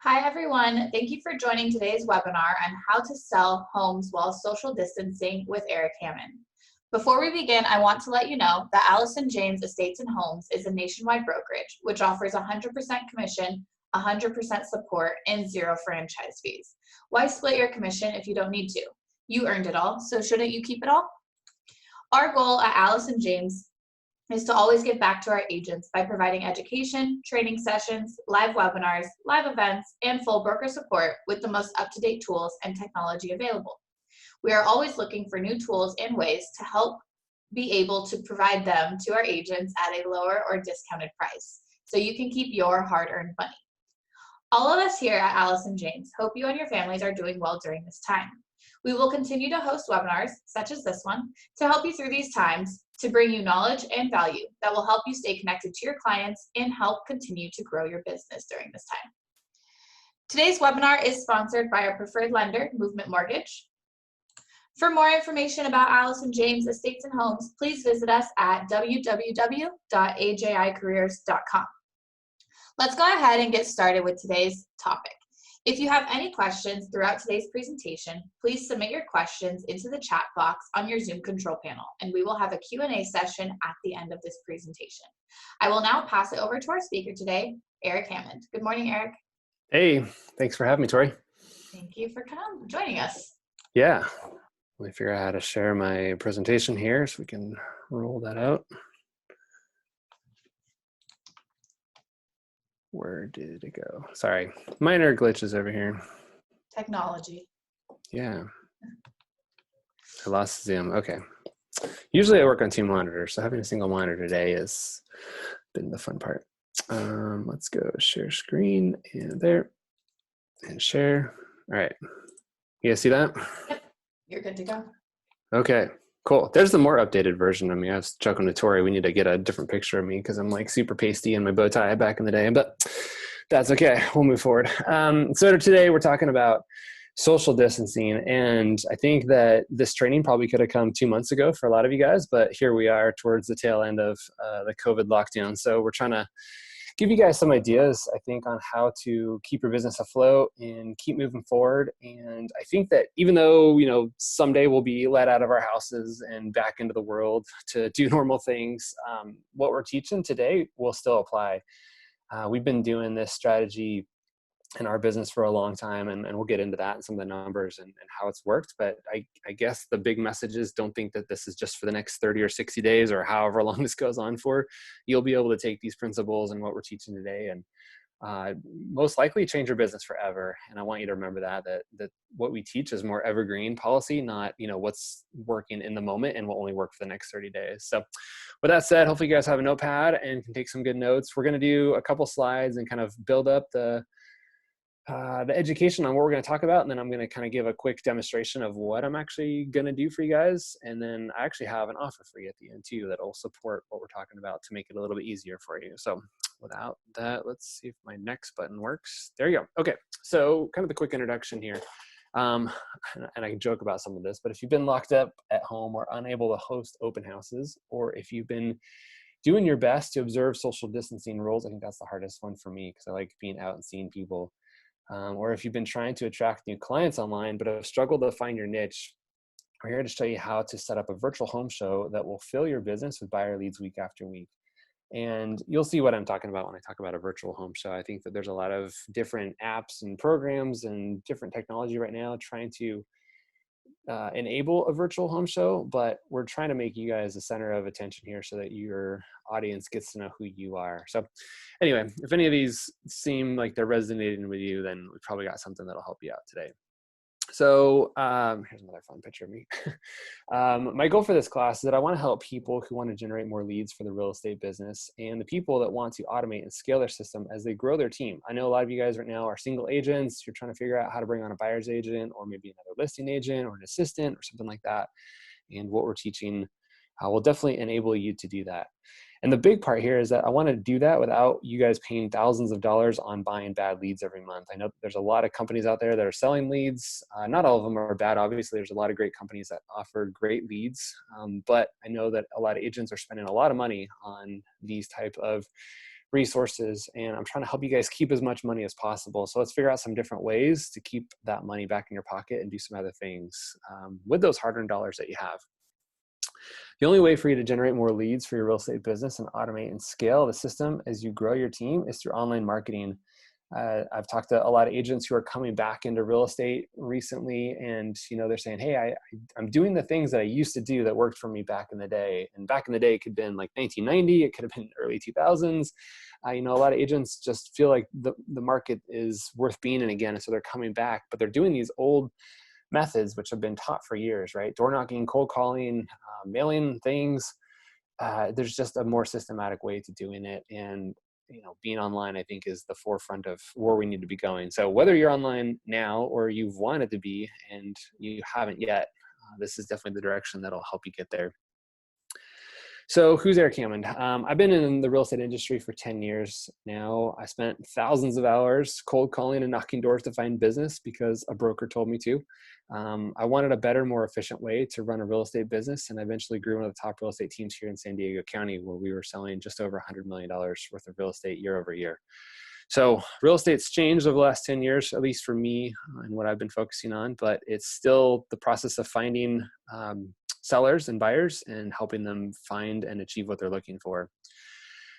Hi, everyone. Thank you for joining today's webinar on how to sell homes while social distancing with Eric Hammond. Before we begin, I want to let you know that Allison James Estates and Homes is a nationwide brokerage which offers 100% commission, 100% support, and zero franchise fees. Why split your commission if you don't need to? You earned it all, so shouldn't you keep it all? Our goal at Allison James is to always give back to our agents by providing education, training sessions, live webinars, live events, and full broker support with the most up-to-date tools and technology available. We are always looking for new tools and ways to help be able to provide them to our agents at a lower or discounted price, so you can keep your hard-earned money. All of us here at Allison James hope you and your families are doing well during this time. We will continue to host webinars, such as this one, to help you through these times, to bring you knowledge and value that will help you stay connected to your clients and help continue to grow your business during this time. Today's webinar is sponsored by our preferred lender, Movement Mortgage. For more information about Allison James Estates and Homes, please visit us at www.ajicareers.com. Let's go ahead and get started with today's topic. If you have any questions throughout today's presentation, please submit your questions into the chat box on your Zoom control panel, and we will have a Q&A session at the end of this presentation. I will now pass it over to our speaker today, Eric Hammond. Good morning, Eric. Hey, thanks for having me, Tori. Thank you for joining us. Yeah, let me figure out how to share my presentation here so we can roll that out. Where did it go? Sorry, minor glitches over here. Technology. Yeah, I lost Zoom. Okay. Usually I work on two monitors, so having a single monitor today has been the fun part. Let's go share screen and there and share. All right. You guys see that? Yep, you're good to go. Okay. Cool. There's the more updated version. I mean, I was joking to Tori, we need to get a different picture of me because I'm like super pasty in my bow tie back in the day, but that's okay. We'll move forward. So today we're talking about social distancing. And I think that this training probably could have come 2 months ago for a lot of you guys, but here we are towards the tail end of the COVID lockdown. So we're trying to give you guys some ideas, I think, on how to keep your business afloat and keep moving forward. And I think that even though, you know, someday we'll be let out of our houses and back into the world to do normal things, what we're teaching today will still apply. We've been doing this strategy in our business for a long time, and we'll get into that and some of the numbers and how it's worked. But I guess the big message is don't think that this is just for the next 30 or 60 days or however long this goes on for. You'll be able to take these principles and what we're teaching today and most likely change your business forever. And I want you to remember that what we teach is more evergreen policy, not, you know, what's working in the moment and will only work for the next 30 days. So with that said, hopefully you guys have a notepad and can take some good notes. We're going to do a couple slides and kind of build up the education on what we're going to talk about, and then I'm going to kind of give a quick demonstration of what I'm actually going to do for you guys, and then I actually have an offer for you at the end too that will support what we're talking about to make it a little bit easier for you. So without that, let's see if my next button works. There you go. Okay, so kind of the quick introduction here, and I can joke about some of this, but if you've been locked up at home or unable to host open houses, or if you've been doing your best to observe social distancing rules, I think that's the hardest one for me because I like being out and seeing people. Or if you've been trying to attract new clients online but have struggled to find your niche, we're here to show you how to set up a virtual home show that will fill your business with buyer leads week after week. And you'll see what I'm talking about when I talk about a virtual home show. I think that there's a lot of different apps and programs and different technology right now trying to enable a virtual home show, but we're trying to make you guys the center of attention here so that your audience gets to know who you are. So anyway, if any of these seem like they're resonating with you, then we probably got something that'll help you out today. So here's another fun picture of me. My goal for this class is that I want to help people who want to generate more leads for the real estate business and the people that want to automate and scale their system as they grow their team. I know a lot of you guys right now are single agents. You're trying to figure out how to bring on a buyer's agent or maybe another listing agent or an assistant or something like that. And what we're teaching will definitely enable you to do that. And the big part here is that I want to do that without you guys paying thousands of dollars on buying bad leads every month. I know there's a lot of companies out there that are selling leads. Not all of them are bad. Obviously, there's a lot of great companies that offer great leads. But I know that a lot of agents are spending a lot of money on these type of resources, and I'm trying to help you guys keep as much money as possible. So let's figure out some different ways to keep that money back in your pocket and do some other things with those hard-earned dollars that you have. The only way for you to generate more leads for your real estate business and automate and scale the system as you grow your team is through online marketing. I've talked to a lot of agents who are coming back into real estate recently, and they're saying, hey, I'm doing the things that I used to do that worked for me back in the day. And back in the day, it could have been like 1990, it could have been early 2000s. A lot of agents just feel like the market is worth being in again, and so they're coming back, but they're doing these old methods which have been taught for years, right? Door knocking, cold calling, mailing things. There's just a more systematic way to doing it, and being online, I think, is the forefront of where we need to be going. So whether you're online now or you've wanted to be and you haven't yet, this is definitely the direction that'll help you get there. So who's Eric Hammond? I've been in the real estate industry for 10 years now. I spent thousands of hours cold calling and knocking doors to find business because a broker told me to. I wanted a better, more efficient way to run a real estate business, and I eventually grew one of the top real estate teams here in San Diego County, where we were selling just over $100 million worth of real estate year over year. So real estate's changed over the last 10 years, at least for me and what I've been focusing on, but it's still the process of finding sellers and buyers and helping them find and achieve what they're looking for.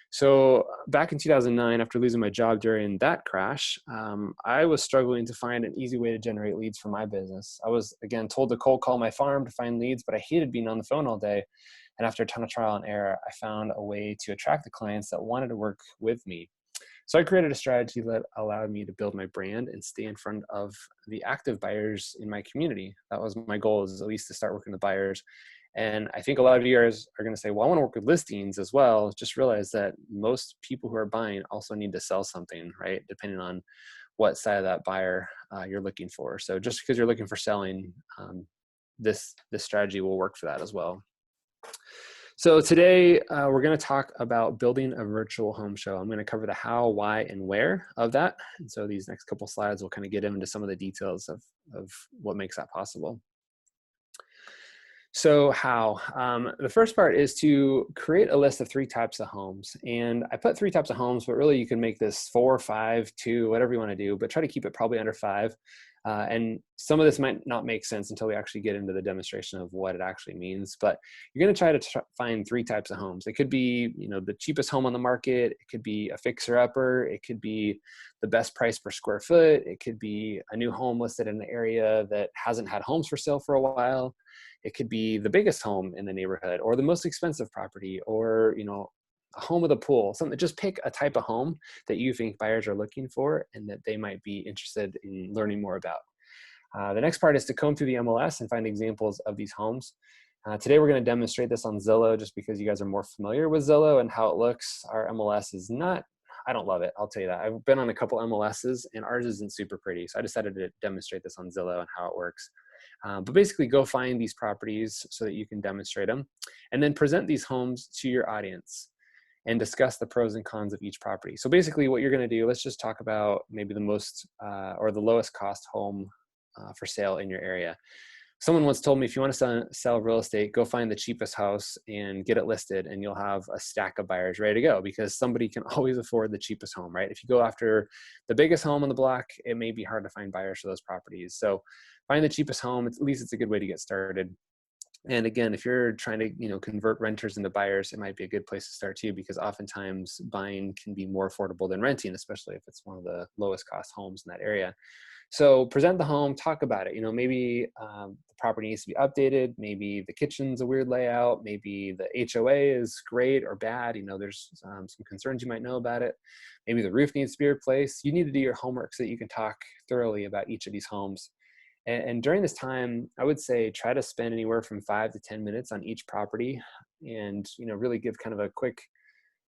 So back in 2009, after losing my job during that crash, I was struggling to find an easy way to generate leads for my business. I was, again, told to cold call my farm to find leads, but I hated being on the phone all day. And after a ton of trial and error, I found a way to attract the clients that wanted to work with me. So I created a strategy that allowed me to build my brand and stay in front of the active buyers in my community. That was my goal, is at least to start working with buyers. And I think a lot of you guys are going to say, well, I want to work with listings as well. Just realize that most people who are buying also need to sell something, right? Depending on what side of that buyer you're looking for. So just because you're looking for selling, this strategy will work for that as well. So today we're going to talk about building a virtual home show. I'm going to cover the how, why, and where of that. And so these next couple slides will kind of get into some of the details of what makes that possible. So how? The first part is to create a list of 3 types of homes. And I put 3 types of homes, but really you can make this 4, 5, 2, whatever you want to do, but try to keep it probably under 5. And some of this might not make sense until we actually get into the demonstration of what it actually means. But you're going to try to find 3 types of homes. It could be, the cheapest home on the market. It could be a fixer-upper. It could be the best price per square foot. It could be a new home listed in an area that hasn't had homes for sale for a while. It could be the biggest home in the neighborhood, or the most expensive property, or a home with a pool. Something. Just pick a type of home that you think buyers are looking for and that they might be interested in learning more about. The next part is to comb through the MLS and find examples of these homes. Today we're going to demonstrate this on Zillow, just because you guys are more familiar with Zillow and how it looks. Our MLS is not, I don't love it, I'll tell you that. I've been on a couple MLSs and ours isn't super pretty. So I decided to demonstrate this on Zillow and how it works. But basically go find these properties so that you can demonstrate them, and then present these homes to your audience and discuss the pros and cons of each property. So basically what you're going to do, let's just talk about maybe the most or the lowest cost home for sale in your area. Someone once told me, if you want to sell real estate, go find the cheapest house and get it listed, and you'll have a stack of buyers ready to go, because somebody can always afford the cheapest home, right? If you go after the biggest home on the block, it may be hard to find buyers for those properties. So find the cheapest home. At least it's a good way to get started. And again, if you're trying to, convert renters into buyers, it might be a good place to start too, because oftentimes buying can be more affordable than renting, especially if it's one of the lowest cost homes in that area. So present the home, talk about it. Maybe the property needs to be updated. Maybe the kitchen's a weird layout. Maybe the HOA is great or bad. There's some concerns you might know about it. Maybe the roof needs to be replaced. You need to do your homework so that you can talk thoroughly about each of these homes. And during this time, I would say try to spend anywhere from 5 to 10 minutes on each property, and really give kind of a quick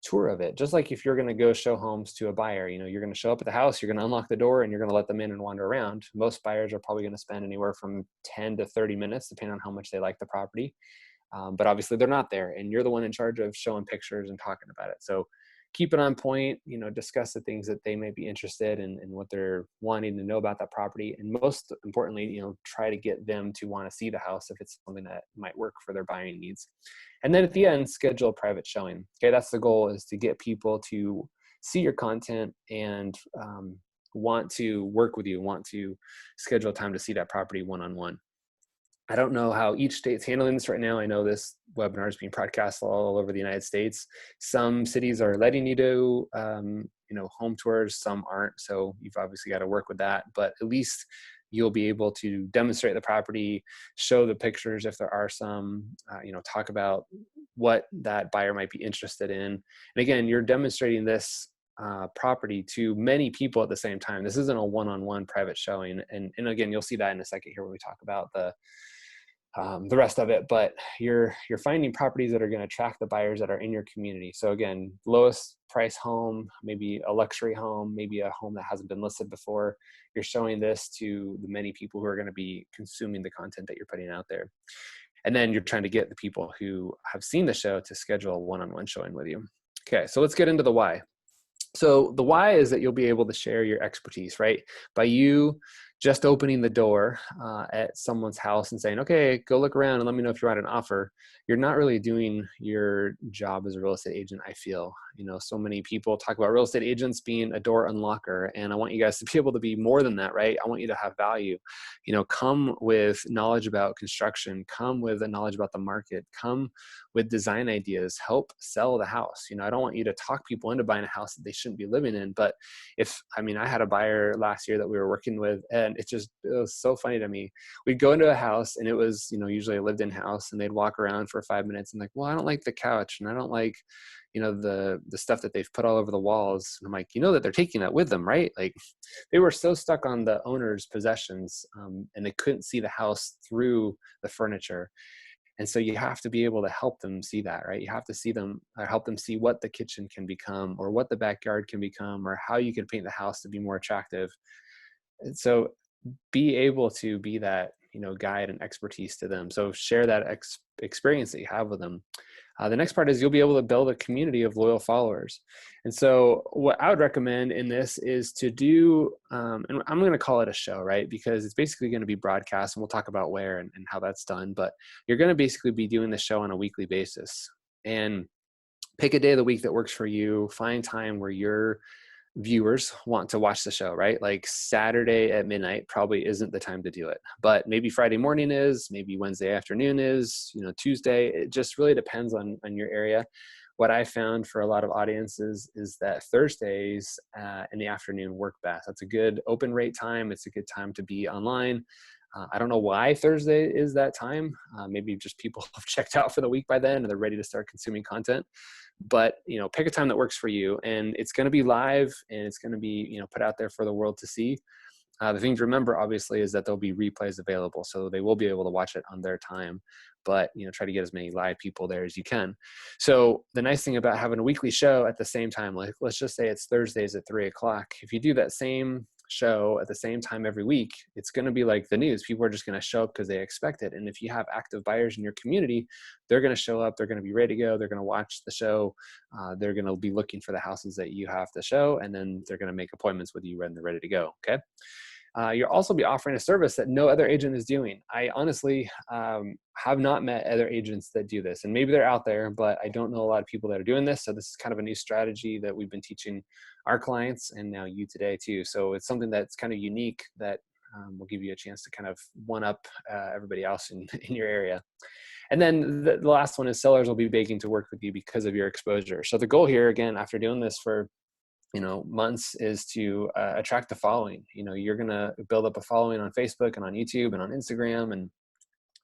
tour of it. Just like if you're going to go show homes to a buyer, you're going to show up at the house, you're going to unlock the door, and you're going to let them in and wander around. Most buyers are probably going to spend anywhere from 10 to 30 minutes, depending on how much they like the property. But obviously they're not there, and you're the one in charge of showing pictures and talking about it. So keep it on point, discuss the things that they may be interested in and what they're wanting to know about that property. And most importantly, try to get them to want to see the house if it's something that might work for their buying needs. And then at the end, schedule a private showing. Okay, that's the goal, is to get people to see your content and want to work with you, want to schedule time to see that property one-on-one. I don't know how each state's handling this right now. I know this webinar is being broadcast all over the United States. Some cities are letting you do, home tours. Some aren't. So you've obviously got to work with that. But at least you'll be able to demonstrate the property, show the pictures if there are some, talk about what that buyer might be interested in. And again, you're demonstrating this property to many people at the same time. This isn't a one-on-one private showing. And again, you'll see that in a second here when we talk about the rest of it, but you're finding properties that are going to attract the buyers that are in your community. So again, lowest price home, maybe a luxury home, maybe a home that hasn't been listed before. You're showing this to the many people who are going to be consuming the content that you're putting out there. And then you're trying to get the people who have seen the show to schedule a one-on-one showing with you. Okay, so let's get into the why. So the why is that you'll be able to share your expertise, right? By you just opening the door at someone's house and saying, okay, go look around and let me know if you're at an offer. You're not really doing your job as a real estate agent, I feel. So many people talk about real estate agents being a door unlocker, and I want you guys to be able to be more than that, right? I want you to have value. Come with knowledge about construction, come with a knowledge about the market, come with design ideas, help sell the house. I don't want you to talk people into buying a house that they shouldn't be living in. But I had a buyer last year that we were working with, and it was so funny to me. We'd go into a house and it was, usually a lived in house, and they'd walk around for 5 minutes and like, well, I don't like the couch and I don't like, the stuff that they've put all over the walls. And I'm like, that they're taking that with them, right? Like they were so stuck on the owner's possessions and they couldn't see the house through the furniture. And so you have to be able to help them see that, right? You have to see them or help them see what the kitchen can become or what the backyard can become or how you can paint the house to be more attractive. And so be able to be that, guide and expertise to them. So share that experience that you have with them. The next part is you'll be able to build a community of loyal followers. And so what I would recommend in this is to do, and I'm going to call it a show, right? Because it's basically going to be broadcast, and we'll talk about where and how that's done. But you're going to basically be doing the show on a weekly basis. And pick a day of the week that works for you. Find time where your viewers want to watch the show, right? Like Saturday at midnight probably isn't the time to do it, but maybe Friday morning is, maybe Wednesday afternoon is, Tuesday. It just really depends on your area. What I found for a lot of audiences is that Thursdays in the afternoon work best. That's a good open rate time. It's a good time to be online. I don't know why Thursday is that time. Maybe just people have checked out for the week by then and they're ready to start consuming content. But, pick a time that works for you, and it's going to be live and it's going to be, put out there for the world to see. The thing to remember, obviously, is that there'll be replays available. So they will be able to watch it on their time, but, try to get as many live people there as you can. So the nice thing about having a weekly show at the same time, like let's just say it's Thursdays at 3:00. If you do that same show at the same time every week, it's going to be like the news. People are just going to show up because they expect it. And if you have active buyers in your community, they're going to show up, they're going to be ready to go, they're going to watch the show, they're going to be looking for the houses that you have to show, and then they're going to make appointments with you when they're ready to go. Okay. You'll also be offering a service that no other agent is doing. I honestly have not met other agents that do this, and maybe they're out there, but I don't know a lot of people that are doing this. So this is kind of a new strategy that we've been teaching our clients and now you today too. So it's something that's kind of unique that will give you a chance to kind of one up everybody else in your area. And then the last one is sellers will be begging to work with you because of your exposure. So the goal here, again, after doing this for months, is to attract a following. You're going to build up a following on Facebook and on YouTube and on Instagram and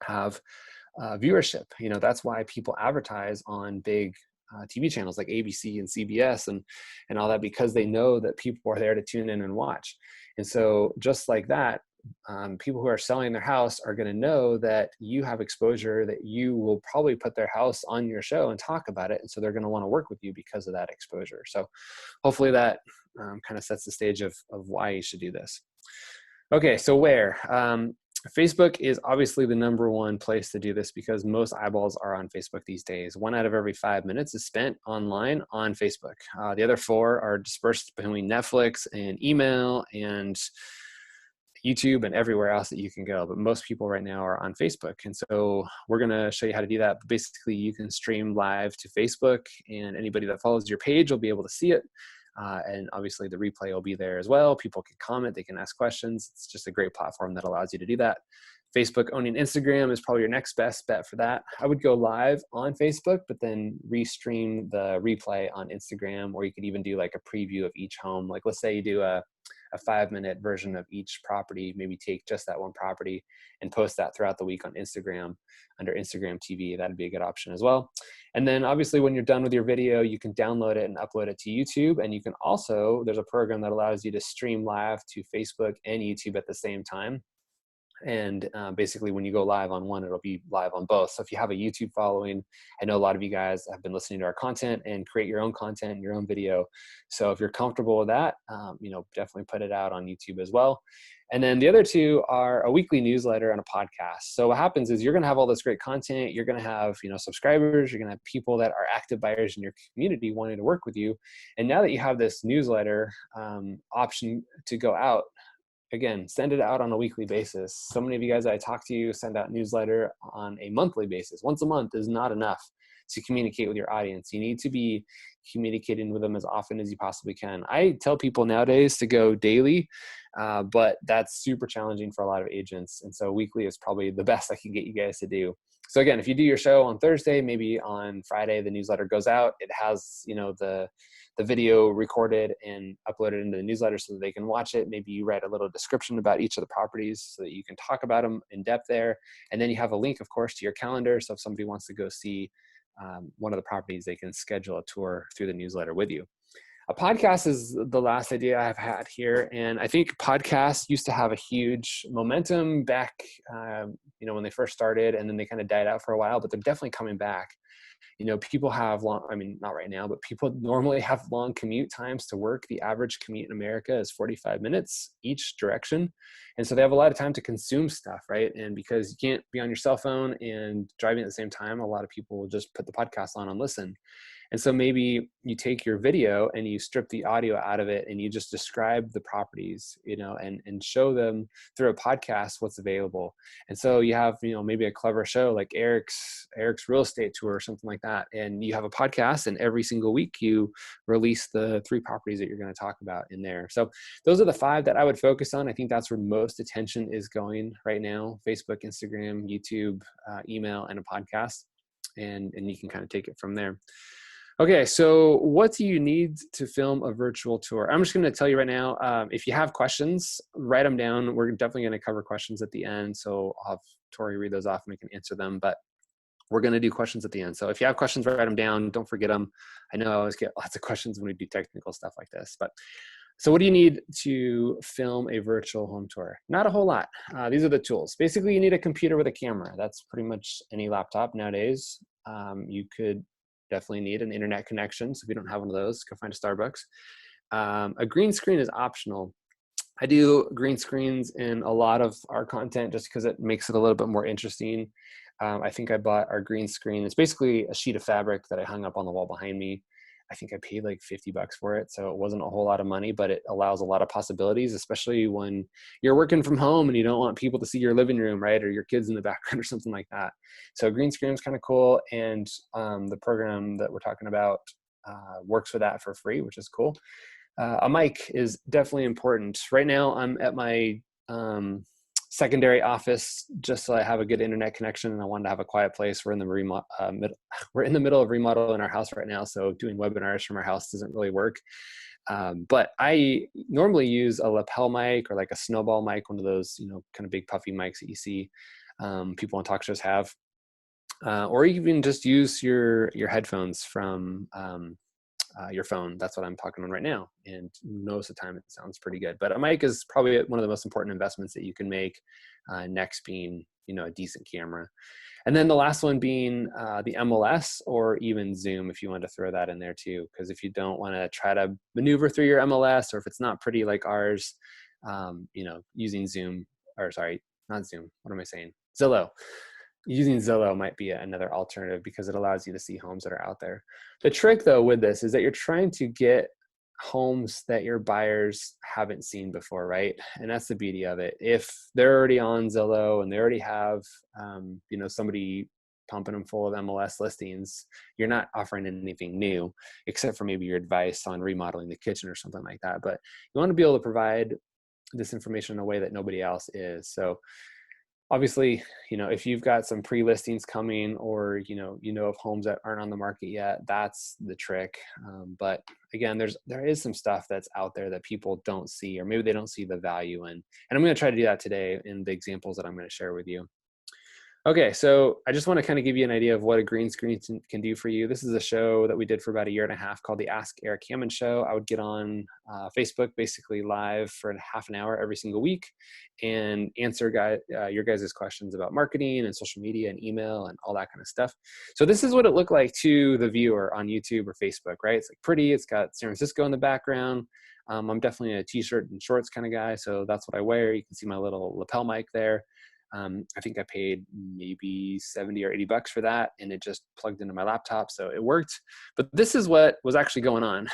have viewership. That's why people advertise on big TV channels like ABC and CBS and all that, because they know that people are there to tune in and watch. And so just like that, people who are selling their house are going to know that you have exposure, that you will probably put their house on your show and talk about it. And so they're going to want to work with you because of that exposure. So hopefully that kind of sets the stage of why you should do this. Okay, so where? Facebook is obviously the number one place to do this because most eyeballs are on Facebook these days. 1 out of every 5 minutes is spent online on Facebook. The other 4 are dispersed between Netflix and email and YouTube and everywhere else that you can go. But most people right now are on Facebook. And so we're going to show you how to do that. But basically, you can stream live to Facebook, and anybody that follows your page will be able to see it. And obviously the replay will be there as well. People can comment, they can ask questions. It's just a great platform that allows you to do that. Facebook owning Instagram is probably your next best bet for that. I would go live on Facebook, but then restream the replay on Instagram, or you could even do like a preview of each home. Like let's say you do a 5-minute version of each property, maybe take just that one property and post that throughout the week on Instagram under Instagram TV. That'd be a good option as well. And then obviously when you're done with your video, you can download it and upload it to YouTube. And you can also, there's a program that allows you to stream live to Facebook and YouTube at the same time. And basically when you go live on one, it'll be live on both. So if you have a YouTube following, I know a lot of you guys have been listening to our content and create your own content, your own video. So if you're comfortable with that, definitely put it out on YouTube as well. And then the other two are a weekly newsletter and a podcast. So what happens is you're going to have all this great content. You're going to have, subscribers. You're going to have people that are active buyers in your community wanting to work with you. And now that you have this newsletter option to go out, again, send it out on a weekly basis. So many of you guys that I talk to send out newsletter on a monthly basis. Once a month is not enough to communicate with your audience. You need to be communicating with them as often as you possibly can. I tell people nowadays to go daily, but that's super challenging for a lot of agents. And so weekly is probably the best I can get you guys to do. So again, if you do your show on Thursday, maybe on Friday, the newsletter goes out. It has, the video recorded and uploaded into the newsletter so that they can watch it. Maybe you write a little description about each of the properties so that you can talk about them in depth there. And then you have a link, of course, to your calendar. So if somebody wants to go see one of the properties, they can schedule a tour through the newsletter with you. A podcast is the last idea I've had here. And I think podcasts used to have a huge momentum back, when they first started, and then they kind of died out for a while, but they're definitely coming back. People have not right now, but people normally have long commute times to work. The average commute in America is 45 minutes each direction. And so they have a lot of time to consume stuff, right? And because you can't be on your cell phone and driving at the same time, a lot of people will just put the podcast on and listen. And so maybe you take your video and you strip the audio out of it and you just describe the properties, and show them through a podcast what's available. And so you have, maybe a clever show like Eric's real estate tour or something like that. And you have a podcast, and every single week you release the 3 properties that you're going to talk about in there. So those are the 5 that I would focus on. I think that's where most attention is going right now: Facebook, Instagram, YouTube, email, and a podcast. And you can kind of take it from there. Okay, so what do you need to film a virtual tour? I'm just going to tell you right now, if you have questions, write them down. We're definitely going to cover questions at the end, so I'll have Tori read those off and we can answer them, but we're going to do questions at the end. So if you have questions, write them down. Don't forget them. I know I always get lots of questions when we do technical stuff like this, but so what do you need to film a virtual home tour? Not a whole lot. These are the tools. Basically, you need a computer with a camera. That's pretty much any laptop nowadays. You could definitely need an internet connection. So if you don't have one of those, go find a Starbucks. A green screen is optional. I do green screens in a lot of our content just because it makes it a little bit more interesting. I think I bought our green screen. It's basically a sheet of fabric that I hung up on the wall behind me. I think I paid like $50 for it. So it wasn't a whole lot of money, but it allows a lot of possibilities, especially when you're working from home and you don't want people to see your living room, right? Or your kids in the background or something like that. So green screen is kind of cool. And the program that we're talking about works with that for free, which is cool. A mic is definitely important. Right now I'm at my secondary office just so I have a good internet connection, and I wanted to have a quiet place. We're in the middle of remodeling our house right now, so doing webinars from our house doesn't really work. But I normally use a lapel mic or like a snowball mic, one of those kind of big puffy mics that you see people on talk shows have, or even just use your headphones from your phone. That's what I'm talking on right now. And most of the time it sounds pretty good, but a mic is probably one of the most important investments that you can make, next being, a decent camera. And then the last one being the MLS or even Zoom, if you want to throw that in there too. Because if you don't want to try to maneuver through your MLS, or if it's not pretty like ours, using Zoom, or sorry, not Zoom. What am I saying? Zillow. Using Zillow might be another alternative because it allows you to see homes that are out there. The trick though with this is that you're trying to get homes that your buyers haven't seen before, right? And that's the beauty of it. If they're already on Zillow and they already have, somebody pumping them full of MLS listings, you're not offering anything new, except for maybe your advice on remodeling the kitchen or something like that. But you want to be able to provide this information in a way that nobody else is. So obviously, if you've got some pre-listings coming, or of homes that aren't on the market yet, that's the trick. But again, there is some stuff that's out there that people don't see, or maybe they don't see the value in. And I'm going to try to do that today in the examples that I'm going to share with you. Okay, so I just want to kind of give you an idea of what a green screen can do for you. This is a show that we did for about a year and a half called the Ask Eric Hammond Show. I would get on Facebook basically live for half an hour every single week and answer your guys' questions about marketing and social media and email and all that kind of stuff. So this is what it looked like to the viewer on YouTube or Facebook, right? It's like pretty, it's got San Francisco in the background. I'm definitely a t-shirt and shorts kind of guy, so that's what I wear. You can see my little lapel mic there. I think I paid maybe 70 or 80 bucks for that, and it just plugged into my laptop, so it worked. But this is what was actually going on.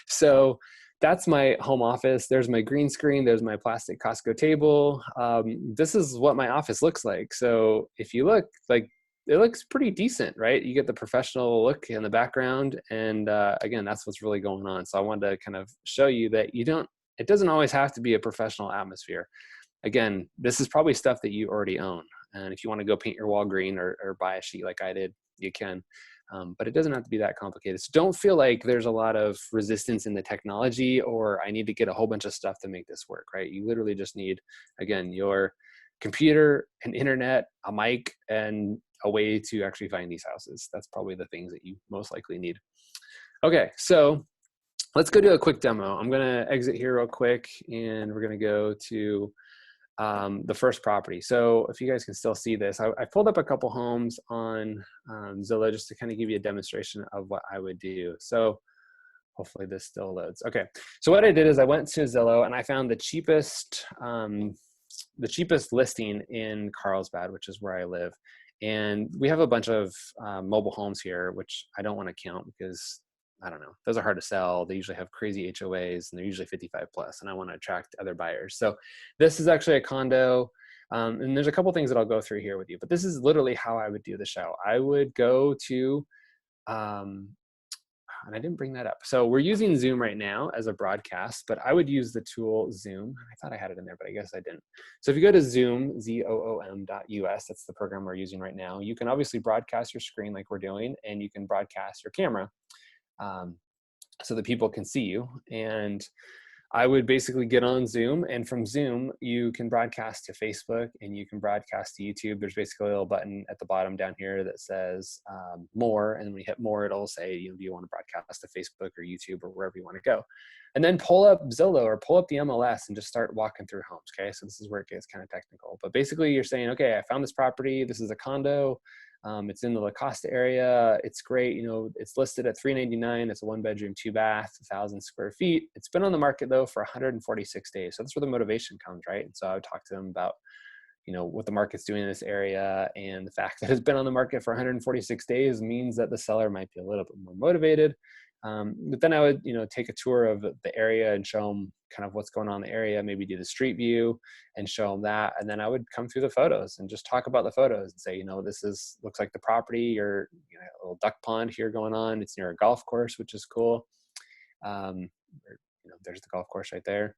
So that's my home office. There's my green screen. There's my plastic Costco table. This is what my office looks like. So if you look, like, it looks pretty decent, right? You get the professional look in the background. And again, that's what's really going on. So I wanted to kind of show you that it doesn't always have to be a professional atmosphere. Again, this is probably stuff that you already own. And if you want to go paint your wall green or buy a sheet like I did, you can. But it doesn't have to be that complicated. So don't feel like there's a lot of resistance in the technology, or I need to get a whole bunch of stuff to make this work, right? You literally just need, again, your computer, an internet, a mic, and a way to actually find these houses. That's probably the things that you most likely need. Okay, so let's go do a quick demo. I'm going to exit here real quick, and we're going to go to the first property. So if you guys can still see this, I pulled up a couple homes on Zillow just to kind of give you a demonstration of what I would do. So hopefully this still loads. Okay. So what I did is I went to Zillow and I found the cheapest listing in Carlsbad, which is where I live. And we have a bunch of mobile homes here, which I don't want to count because I don't know, those are hard to sell. They usually have crazy HOAs and they're usually 55 plus, and I want to attract other buyers. So this is actually a condo. And there's a couple things that I'll go through here with you, but this is literally how I would do the show. I would go to, and I didn't bring that up. So we're using Zoom right now as a broadcast, but I would use the tool Zoom. I thought I had it in there, but I guess I didn't. So if you go to Zoom, ZOOM.us, that's the program we're using right now. You can obviously broadcast your screen like we're doing, and you can broadcast your camera. So that people can see you. And I would basically get on Zoom, and from Zoom, you can broadcast to Facebook and you can broadcast to YouTube. There's basically a little button at the bottom down here that says more. And when you hit more, it'll say, do you want to broadcast to Facebook or YouTube or wherever you want to go? And then pull up Zillow or pull up the MLS and just start walking through homes. Okay. So this is where it gets kind of technical, but basically you're saying, okay, I found this property. This is a condo. It's in the La Costa area. It's great. It's listed at $399. It's a 1-bedroom, 2-bath, 1,000 square feet. It's been on the market though for 146 days. So that's where the motivation comes, right? And so I would talk to them about, what the market's doing in this area, and the fact that it's been on the market for 146 days means that the seller might be a little bit more motivated. But then I would, take a tour of the area and show them kind of what's going on in the area, maybe do the street view and show them that. And then I would come through the photos and just talk about the photos and say, this looks like the property, or a little duck pond here going on. It's near a golf course, which is cool. There's the golf course right there.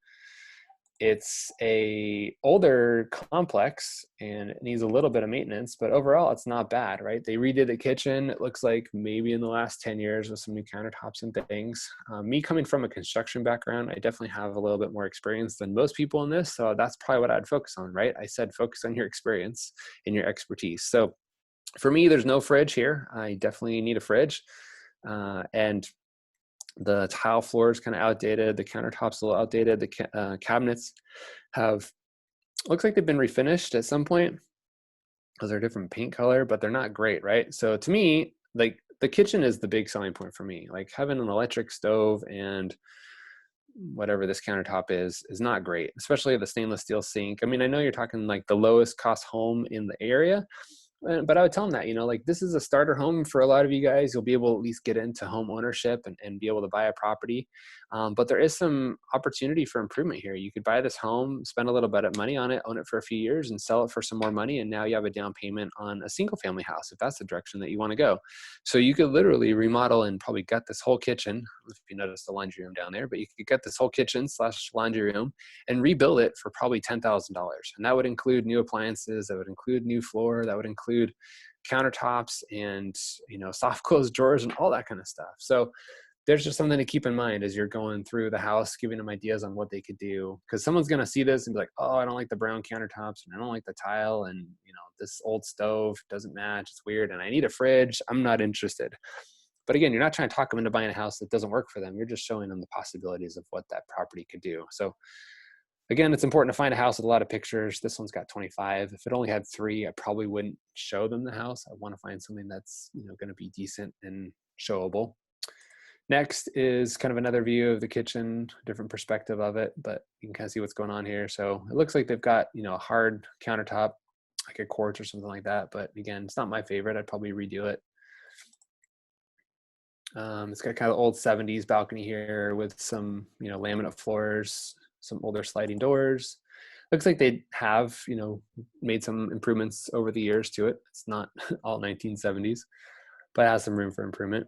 It's a older complex and it needs a little bit of maintenance, but overall it's not bad, right? They redid the kitchen. It looks like maybe in the last 10 years with some new countertops and things. Me coming from a construction background, I definitely have a little bit more experience than most people in this. So that's probably what I'd focus on, right? I said, focus on your experience and your expertise. So for me, there's no fridge here. I definitely need a fridge. And the tile floor is kind of outdated. The countertops a little outdated. The cabinets looks like they've been refinished at some point because they're a different paint color, but they're not great, right? So to me, like, the kitchen is the big selling point for me. Like, having an electric stove and whatever this countertop is not great, especially the stainless steel sink. I mean, I know you're talking like the lowest cost home in the area, But I would tell them that, like, this is a starter home for a lot of you guys. You'll be able to at least get into home ownership and be able to buy a property. But there is some opportunity for improvement here. You could buy this home, spend a little bit of money on it, own it for a few years, and sell it for some more money. And now you have a down payment on a single family house, if that's the direction that you want to go. So you could literally remodel and probably gut this whole kitchen, if you notice the laundry room down there, but you could gut this whole kitchen / laundry room and rebuild it for probably $10,000. And that would include new appliances, that would include new floor, that would include countertops and soft close drawers and all that kind of stuff. So there's just something to keep in mind as you're going through the house, giving them ideas on what they could do, because someone's going to see this and be like, oh, I don't like the brown countertops and I don't like the tile, and this old stove doesn't match, it's weird, and I need a fridge, I'm not interested. But again, you're not trying to talk them into buying a house that doesn't work for them. You're just showing them the possibilities of what that property could do. So again, it's important to find a house with a lot of pictures. This one's got 25. If it only had 3, I probably wouldn't show them the house. I want to find something that's going to be decent and showable. Next is kind of another view of the kitchen, different perspective of it, but you can kind of see what's going on here. So it looks like they've got a hard countertop, like a quartz or something like that. But again, it's not my favorite. I'd probably redo it. It's got kind of old 70s balcony here with some laminate floors, some older sliding doors. Looks like they have, made some improvements over the years to it. It's not all 1970s, but it has some room for improvement.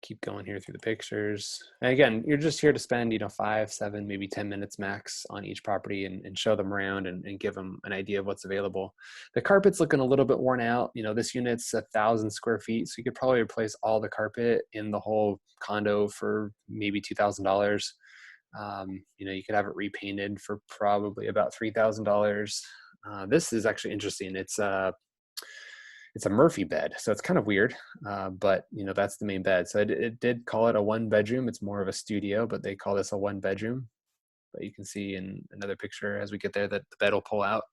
Keep going here through the pictures. And again, you're just here to spend, 5, 7, maybe 10 minutes max on each property and show them around and give them an idea of what's available. The carpet's looking a little bit worn out. This unit's 1,000 square feet. So you could probably replace all the carpet in the whole condo for maybe $2,000. You could have it repainted for probably about $3,000. This is actually interesting. It's a Murphy bed, so it's kind of weird, but that's the main bed. So it did call it a 1-bedroom. It's more of a studio, but they call this a 1-bedroom. But you can see in another picture as we get there that the bed will pull out.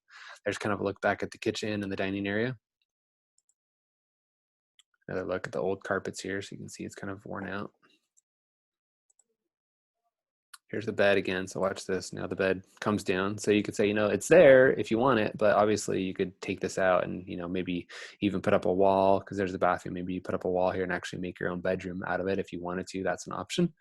There's kind of a look back at the kitchen and the dining area. Another look at the old carpets here, so you can see it's kind of worn out. Here's the bed again. So watch this. Now the bed comes down. So you could say, it's there if you want it, but obviously you could take this out and, maybe even put up a wall, because there's the bathroom. Maybe you put up a wall here and actually make your own bedroom out of it if you wanted to. That's an option.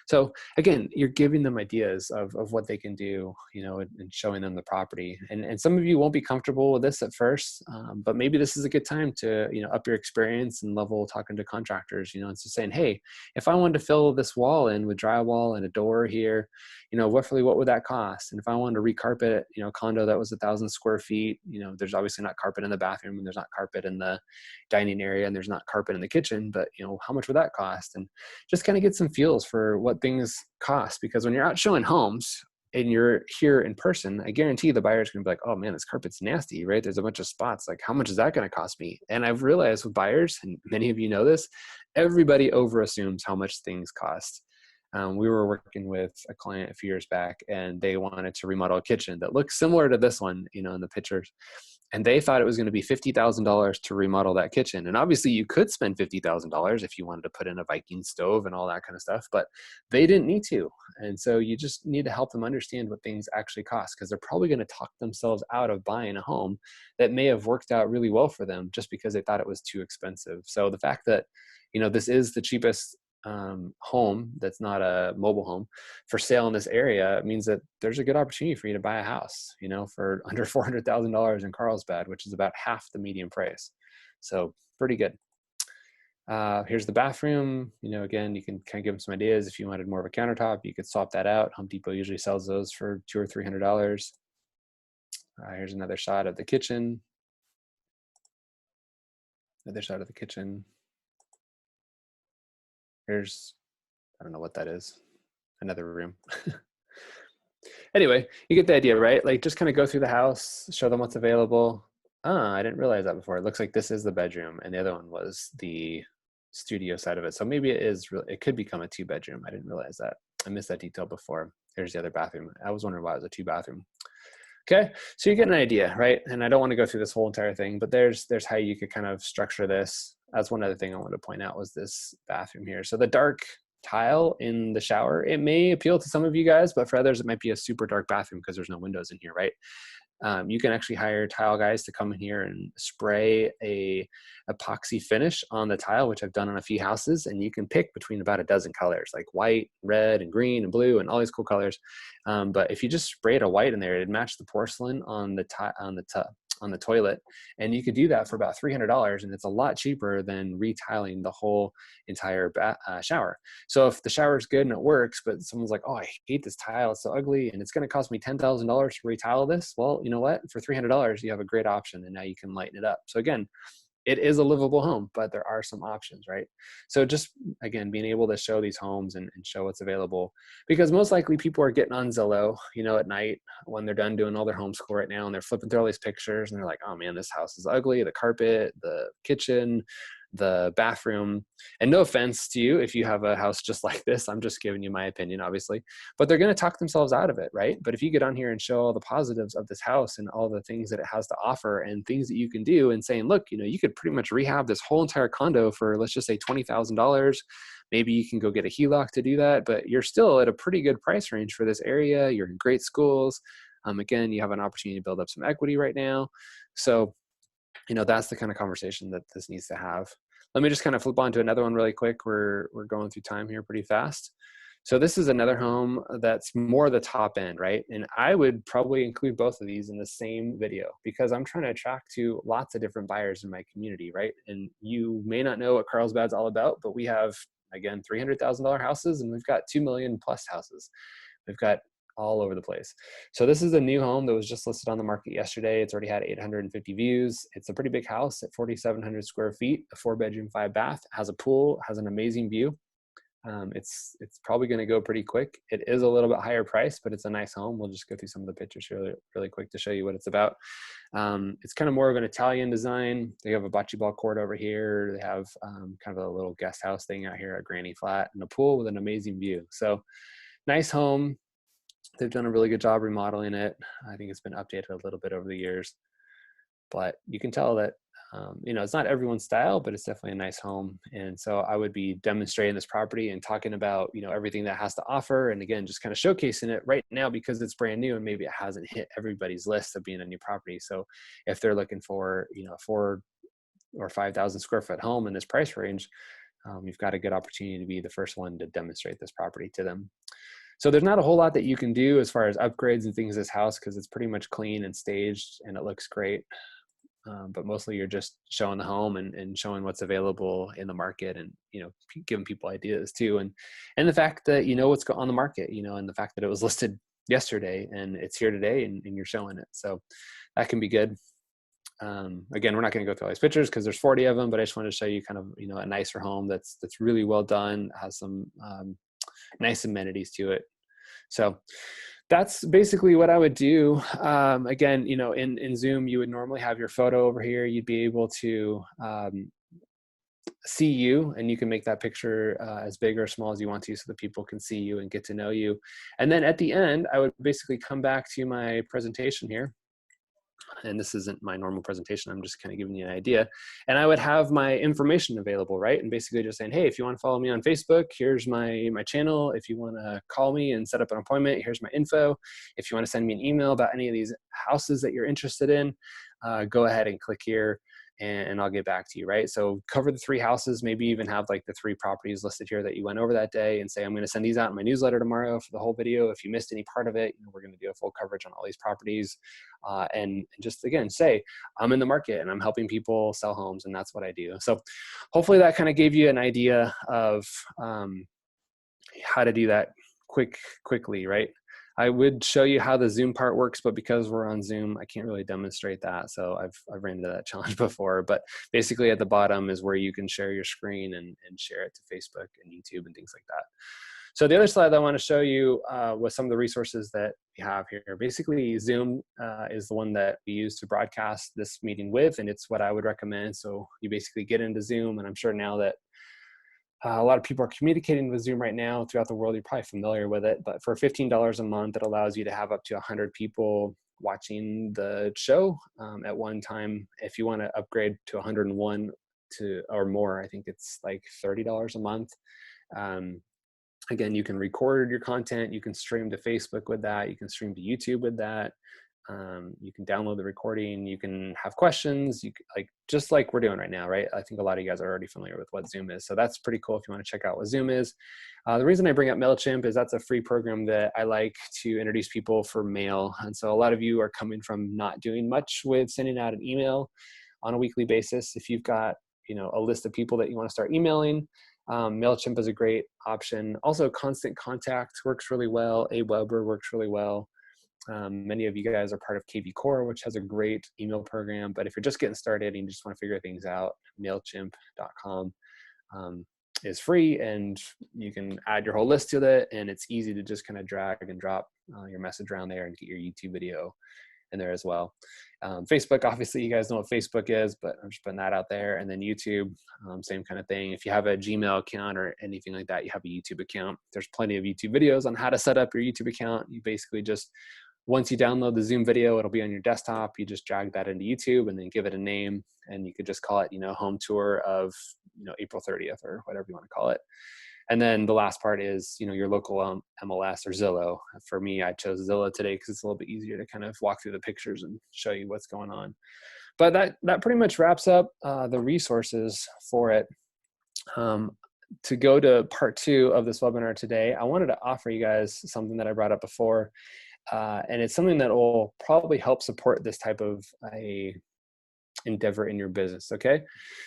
So again, you're giving them ideas of what they can do, and showing them the property. And some of you won't be comfortable with this at first, but maybe this is a good time to, up your experience and level talking to contractors, and just saying, hey, if I wanted to fill this wall in with drywall and a door here, roughly what would that cost? And if I wanted to recarpet, a condo that was 1,000 square feet, there's obviously not carpet in the bathroom, and there's not carpet in the dining area, and there's not carpet in the kitchen, but how much would that cost? And just kind of get some feels for what things cost, because when you're out showing homes and you're here in person, I guarantee the buyer's going to be like, oh man, this carpet's nasty, right? There's a bunch of spots. Like, how much is that going to cost me? And I've realized with buyers, and many of you know this, everybody overassumes how much things cost. We were working with a client a few years back, and they wanted to remodel a kitchen that looks similar to this one, in the pictures. And they thought it was going to be $50,000 to remodel that kitchen. And obviously you could spend $50,000 if you wanted to put in a Viking stove and all that kind of stuff, but they didn't need to. And so you just need to help them understand what things actually cost, because they're probably going to talk themselves out of buying a home that may have worked out really well for them just because they thought it was too expensive. So the fact that, this is the cheapest home that's not a mobile home for sale in this area means that there's a good opportunity for you to buy a house, for under $400,000 in Carlsbad, which is about half the median price. So pretty good. Here's the bathroom. Again, you can kind of give them some ideas. If you wanted more of a countertop, you could swap that out. Home Depot usually sells those for $200 or $300. Here's another shot of the kitchen. Another shot of the kitchen. Here's, I don't know what that is, another room. Anyway, you get the idea, right? Like, just kind of go through the house, show them what's available. I didn't realize that before. It looks like this is the bedroom, and the other one was the studio side of it. So maybe it could become a 2-bedroom. I didn't realize that. I missed that detail before. Here's the other bathroom. I was wondering why it was a 2-bathroom. Okay, so you get an idea, right? And I don't want to go through this whole entire thing, but there's how you could kind of structure this. That's one other thing I wanted to point out was this bathroom here. So the dark tile in the shower. It may appeal to some of you guys, but for others, it might be a super dark bathroom because there's no windows in here, right? You can actually hire tile guys to come in here and spray a epoxy finish on the tile, which I've done on a few houses, and you can pick between about a dozen colors, like white, red, and green, and blue, and all these cool colors. But if you just sprayed a white in there, it'd match the porcelain on the toilet, and you could do that for about $300, and it's a lot cheaper than retiling the whole entire shower. So if the shower is good and it works, but someone's like, oh, I hate this tile, it's so ugly, and it's going to cost me $10,000 to retile this, well, you know what, for $300 you have a great option, and now you can lighten it up. So again, it is a livable home, but there are some options, right? So just, again, being able to show these homes and show what's available, because most likely people are getting on Zillow, at night when they're done doing all their homeschool right now, and they're flipping through all these pictures, and they're like, oh man, this house is ugly, the carpet, the kitchen, the bathroom. And no offense to you if you have a house just like this, I'm just giving you my opinion, obviously, but they're going to talk themselves out of it, right? But if you get on here and show all the positives of this house and all the things that it has to offer and things that you can do, and saying, look, you could pretty much rehab this whole entire condo for, let's just say, $20,000. Maybe you can go get a HELOC to do that, but you're still at a pretty good price range for this area. You're in great schools. Again, you have an opportunity to build up some equity right now. So that's the kind of conversation that this needs to have. Let me just kind of flip on to another one really quick. We're going through time here pretty fast. So this is another home that's more the top end, right? And I would probably include both of these in the same video because I'm trying to attract to lots of different buyers in my community, right? And you may not know what Carlsbad's all about, but we have, again, $300,000 houses, and we've got 2 million plus houses. We've got all over the place. So this is a new home that was just listed on the market yesterday. It's already had 850 views. It's a pretty big house at 4,700 square feet, a 4-bedroom, 5-bath, has a pool, has an amazing view. It's probably going to go pretty quick. It is a little bit higher price, but it's a nice home. We'll just go through some of the pictures really, really quick to show you what it's about. It's kind of more of an Italian design. They have a bocce ball court over here. They have kind of a little guest house thing out here, a granny flat, and a pool with an amazing view. So nice home. They've done a really good job remodeling it. I think it's been updated a little bit over the years, but you can tell that, it's not everyone's style, but it's definitely a nice home. And so I would be demonstrating this property and talking about, everything that it has to offer. And again, just kind of showcasing it right now because it's brand new and maybe it hasn't hit everybody's list of being a new property. So if they're looking for, 4 or 5,000 square foot home in this price range, you've got a good opportunity to be the first one to demonstrate this property to them. So there's not a whole lot that you can do as far as upgrades and things in this house because it's pretty much clean and staged and it looks great. But mostly you're just showing the home and showing what's available in the market and, giving people ideas too. And the fact that, what's on the market, and the fact that it was listed yesterday and it's here today and you're showing it. So that can be good. Again, we're not going to go through all these pictures because there's 40 of them, but I just wanted to show you kind of, a nicer home that's really well done, has some nice amenities to it. So that's basically what I would do. Again, in Zoom, you would normally have your photo over here. You'd be able to see you, and you can make that picture as big or small as you want to so that people can see you and get to know you. And then at the end, I would basically come back to my presentation here. And this isn't my normal presentation. I'm just kind of giving you an idea. And I would have my information available, right? And basically just saying, hey, if you want to follow me on Facebook, here's my channel. If you want to call me and set up an appointment, here's my info. If you want to send me an email about any of these houses that you're interested in, go ahead and click here and I'll get back to you, right? So cover the 3 houses, maybe even have like the 3 properties listed here that you went over that day and say, I'm going to send these out in my newsletter tomorrow for the whole video. If you missed any part of it, we're going to do a full coverage on all these properties. And just, again, say, I'm in the market and I'm helping people sell homes, and that's what I do. So hopefully that kind of gave you an idea of how to do that quickly, right? I would show you how the Zoom part works, but because we're on Zoom, I can't really demonstrate that. So I've ran into that challenge before, but basically at the bottom is where you can share your screen and share it to Facebook and YouTube and things like that. So the other slide I want to show you was some of the resources that we have here. Basically, Zoom is the one that we use to broadcast this meeting with, and it's what I would recommend. So you basically get into Zoom, and I'm sure now that a lot of people are communicating with Zoom right now throughout the world. You're probably familiar with it, but for $15 a month, it allows you to have up to 100 people watching the show at one time. If you want to upgrade to 101 or more, I think it's like $30 a month. Again, you can record your content, you can stream to Facebook with that, you can stream to YouTube with that. You can download the recording, you can have questions, like just like we're doing right now, right? I think a lot of you guys are already familiar with what Zoom is. So that's pretty cool if you want to check out what Zoom is. The reason I bring up Mailchimp is that's a free program that I like to introduce people for mail. And so a lot of you are coming from not doing much with sending out an email on a weekly basis. If you've got, a list of people that you want to start emailing, Mailchimp is a great option. Also, Constant Contact works really well. Aweber works really well. Many of you guys are part of KV Core, which has a great email program. But if you're just getting started and you just want to figure things out, Mailchimp.com is free, and you can add your whole list to it. And it's easy to just kind of drag and drop your message around there and get your YouTube video in there as well. Facebook, obviously, you guys know what Facebook is, but I'm just putting that out there. And then YouTube, same kind of thing. If you have a Gmail account or anything like that, you have a YouTube account. There's plenty of YouTube videos on how to set up your YouTube account. You basically just, once you download the Zoom video, it'll be on your desktop. You just drag that into YouTube and then give it a name, and you could just call it, home tour of, April 30th or whatever you want to call it. And then the last part is, your local MLS or Zillow. For me, I chose Zillow today because it's a little bit easier to kind of walk through the pictures and show you what's going on. But that pretty much wraps up the resources for it. To go to part 2 of this webinar today, I wanted to offer you guys something that I brought up before. And it's something that will probably help support this type of a endeavor in your business. Okay.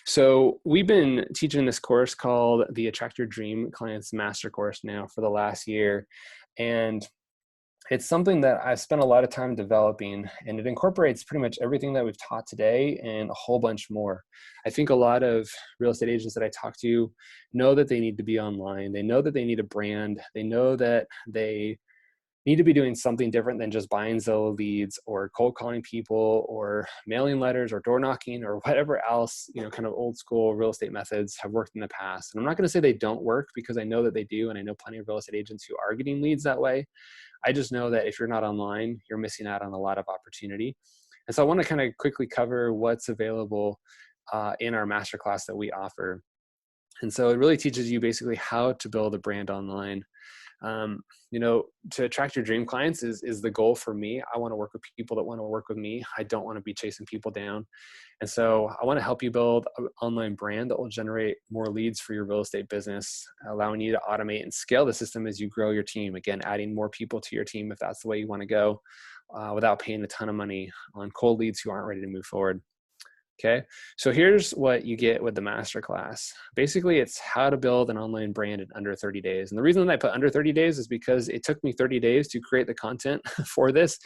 So we've been teaching this course called the Attractor Dream Clients Master Course now for the last year. And it's something that I've spent a lot of time developing, and it incorporates pretty much everything that we've taught today and a whole bunch more. I think a lot of real estate agents that I talk to know that they need to be online. They know that they need a brand. They know that they need to be doing something different than just buying Zillow leads or cold calling people or mailing letters or door knocking or whatever else, kind of old school real estate methods have worked in the past. And I'm not going to say they don't work, because I know that they do. And I know plenty of real estate agents who are getting leads that way. I just know that if you're not online, you're missing out on a lot of opportunity. And so I want to kind of quickly cover what's available in our masterclass that we offer. And so it really teaches you basically how to build a brand online. To attract your dream clients is the goal for me. I want to work with people that want to work with me. I don't want to be chasing people down. And so I want to help you build an online brand that will generate more leads for your real estate business, allowing you to automate and scale the system as you grow your team. Again, adding more people to your team if that's the way you want to go, without paying a ton of money on cold leads who aren't ready to move forward. Okay, so here's what you get with the masterclass. Basically, it's how to build an online brand in under 30 days. And the reason that I put under 30 days is because it took me 30 days to create the content for this.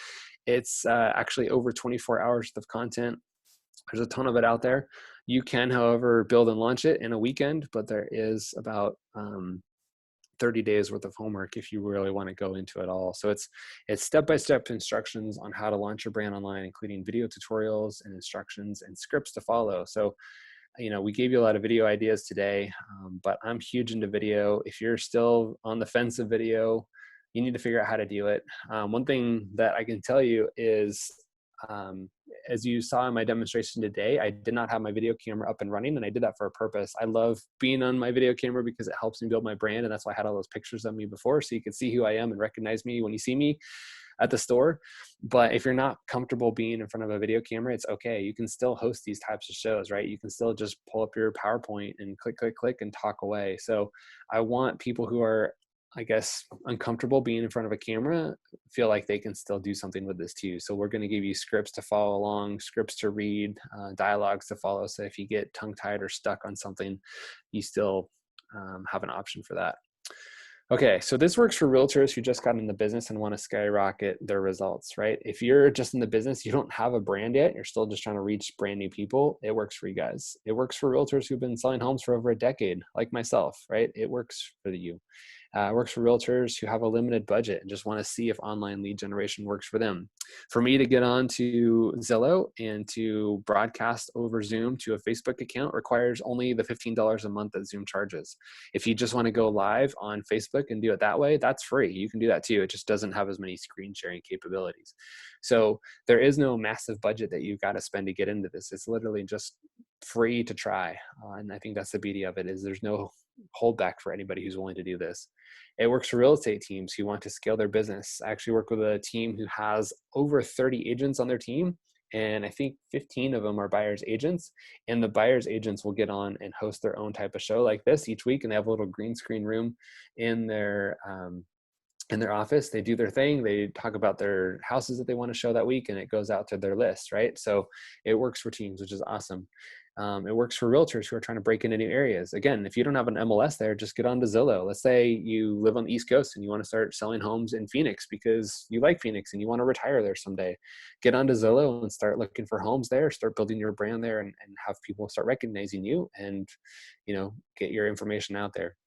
It's actually over 24 hours of content. There's a ton of it out there. You can, however, build and launch it in a weekend, but there is about 30 days worth of homework if you really want to go into it all. So it's step-by-step instructions on how to launch your brand online, including video tutorials and instructions and scripts to follow. So, we gave you a lot of video ideas today, but I'm huge into video. If you're still on the fence of video, you need to figure out how to do it. One thing that I can tell you is, as you saw in my demonstration today, I did not have my video camera up and running, and I did that for a purpose. I love being on my video camera because it helps me build my brand, and that's why I had all those pictures of me before, so you can see who I am and recognize me when you see me at the store. But if you're not comfortable being in front of a video camera, it's okay. You can still host these types of shows, right? You can still just pull up your PowerPoint and click, click, click and talk away. So I want people who are, I guess, uncomfortable being in front of a camera feel like they can still do something with this too. So we're going to give you scripts to follow along, scripts to read, dialogues to follow. So if you get tongue tied or stuck on something, you still have an option for that. Okay, so this works for realtors who just got in the business and want to skyrocket their results, right? If you're just in the business, you don't have a brand yet, you're still just trying to reach brand new people, it works for you guys. It works for realtors who've been selling homes for over a decade, like myself, right? It works for you. It works for realtors who have a limited budget and just want to see if online lead generation works for them. For me to get on to Zillow and to broadcast over Zoom to a Facebook account requires only the $15 a month that Zoom charges. If you just want to go live on Facebook and do it that way, that's free. You can do that too. It just doesn't have as many screen sharing capabilities. So there is no massive budget that you've got to spend to get into this. It's literally just free to try. And I think that's the beauty of it, is there's no holdback for anybody who's willing to do this. It works for real estate teams who want to scale their business. I actually work with a team who has over 30 agents on their team, and I think 15 of them are buyers agents, and the buyers agents will get on and host their own type of show like this each week, and they have a little green screen room in their office. They do their thing. They talk about their houses that they want to show that week, and it goes out to their list, right? So it works for teams, which is awesome. It works for realtors who are trying to break into new areas. Again, if you don't have an MLS there, just get onto Zillow. Let's say you live on the East Coast and you want to start selling homes in Phoenix because you like Phoenix and you want to retire there someday. Get onto Zillow and start looking for homes there, start building your brand there, and have people start recognizing you and, get your information out there.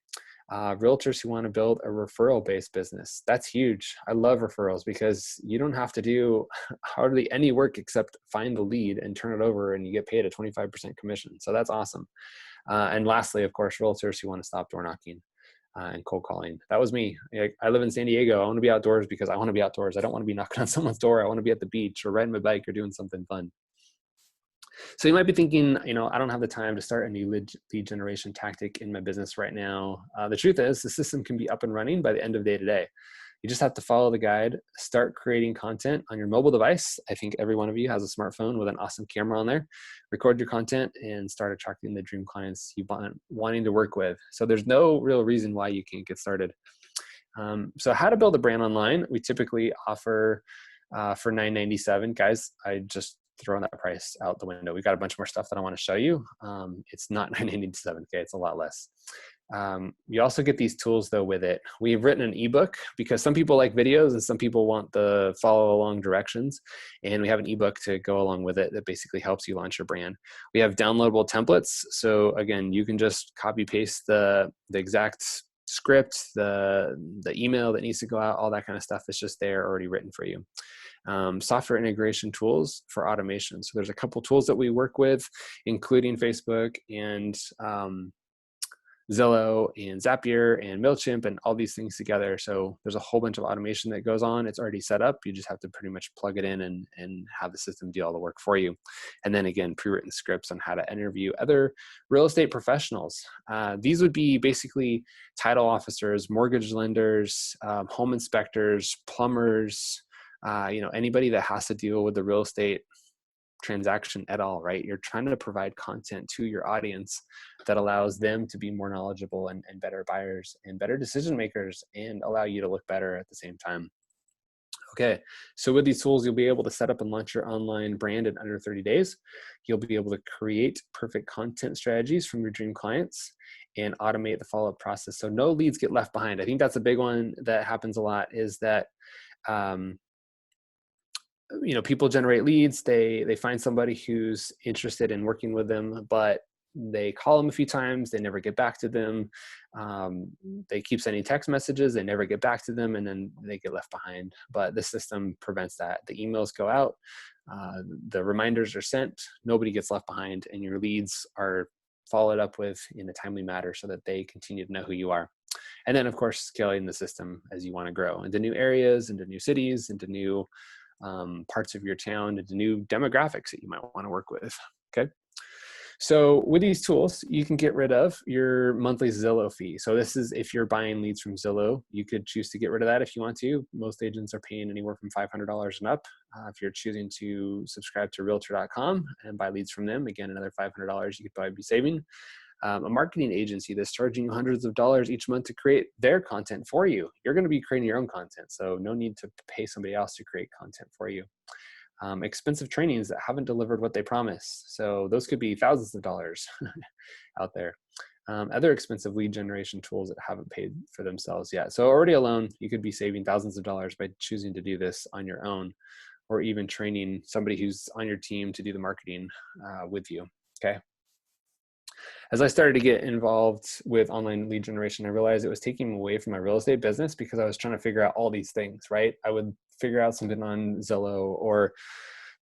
Realtors who want to build a referral-based business. That's huge. I love referrals because you don't have to do hardly any work except find the lead and turn it over, and you get paid a 25% commission. So that's awesome. And lastly, of course, realtors who want to stop door knocking and cold calling. That was me. I live in San Diego. I want to be outdoors because I want to be outdoors. I don't want to be knocking on someone's door. I want to be at the beach or riding my bike or doing something fun. So you might be thinking, I don't have the time to start a new lead generation tactic in my business right now. The truth is the system can be up and running by the end of day today. You just have to follow the guide, start creating content on your mobile device. I think every one of you has a smartphone with an awesome camera on there. Record your content and start attracting the dream clients you wanting to work with. So there's no real reason why you can't get started. So how to build a brand online? We typically offer for $9.97. Guys, I just throwing that price out the window. We've got a bunch more stuff that I want to show you. It's not $9.97. Okay, it's a lot less. You also get these tools though with it. We've written an ebook because some people like videos and some people want the follow along directions. And we have an ebook to go along with it that basically helps you launch your brand. We have downloadable templates. So again, you can just copy paste the exact script, the email that needs to go out, all that kind of stuff is just there already written for you. Software integration tools for automation. So there's a couple tools that we work with, including Facebook and Zillow and Zapier and Mailchimp and all these things together. So there's a whole bunch of automation that goes on. It's already set up. You just have to pretty much plug it in and have the system do all the work for you. And then again, pre-written scripts on how to interview other real estate professionals. These would be basically title officers, mortgage lenders, home inspectors, plumbers, anybody that has to deal with the real estate transaction at all, right? You're trying to provide content to your audience that allows them to be more knowledgeable and better buyers and better decision makers and allow you to look better at the same time. Okay, so with these tools, you'll be able to set up and launch your online brand in under 30 days. You'll be able to create perfect content strategies from your dream clients and automate the follow-up process. So no leads get left behind. I think that's a big one that happens a lot is that people generate leads, they find somebody who's interested in working with them, but they call them a few times, they never get back to them. They keep sending text messages, they never get back to them, and then they get left behind. But the system prevents that. The emails go out, the reminders are sent, nobody gets left behind, and your leads are followed up with in a timely manner so that they continue to know who you are. And then, of course, scaling the system as you want to grow into new areas, into new cities, into new parts of your town, into new demographics that you might want to work with. Okay. So with these tools, you can get rid of your monthly Zillow fee. So this is if you're buying leads from Zillow, you could choose to get rid of that if you want to. Most agents are paying anywhere from $500 and up. If you're choosing to subscribe to realtor.com and buy leads from them, again, another $500 you could probably be saving. A marketing agency that's charging you hundreds of dollars each month to create their content for you. You're going to be creating your own content, so no need to pay somebody else to create content for you. Expensive trainings that haven't delivered what they promised. So those could be thousands of dollars out there. Other expensive lead generation tools that haven't paid for themselves yet. So already alone, you could be saving thousands of dollars by choosing to do this on your own, or even training somebody who's on your team to do the marketing with you, okay? As I started to get involved with online lead generation, I realized it was taking me away from my real estate business because I was trying to figure out all these things, right? I would figure out something on Zillow or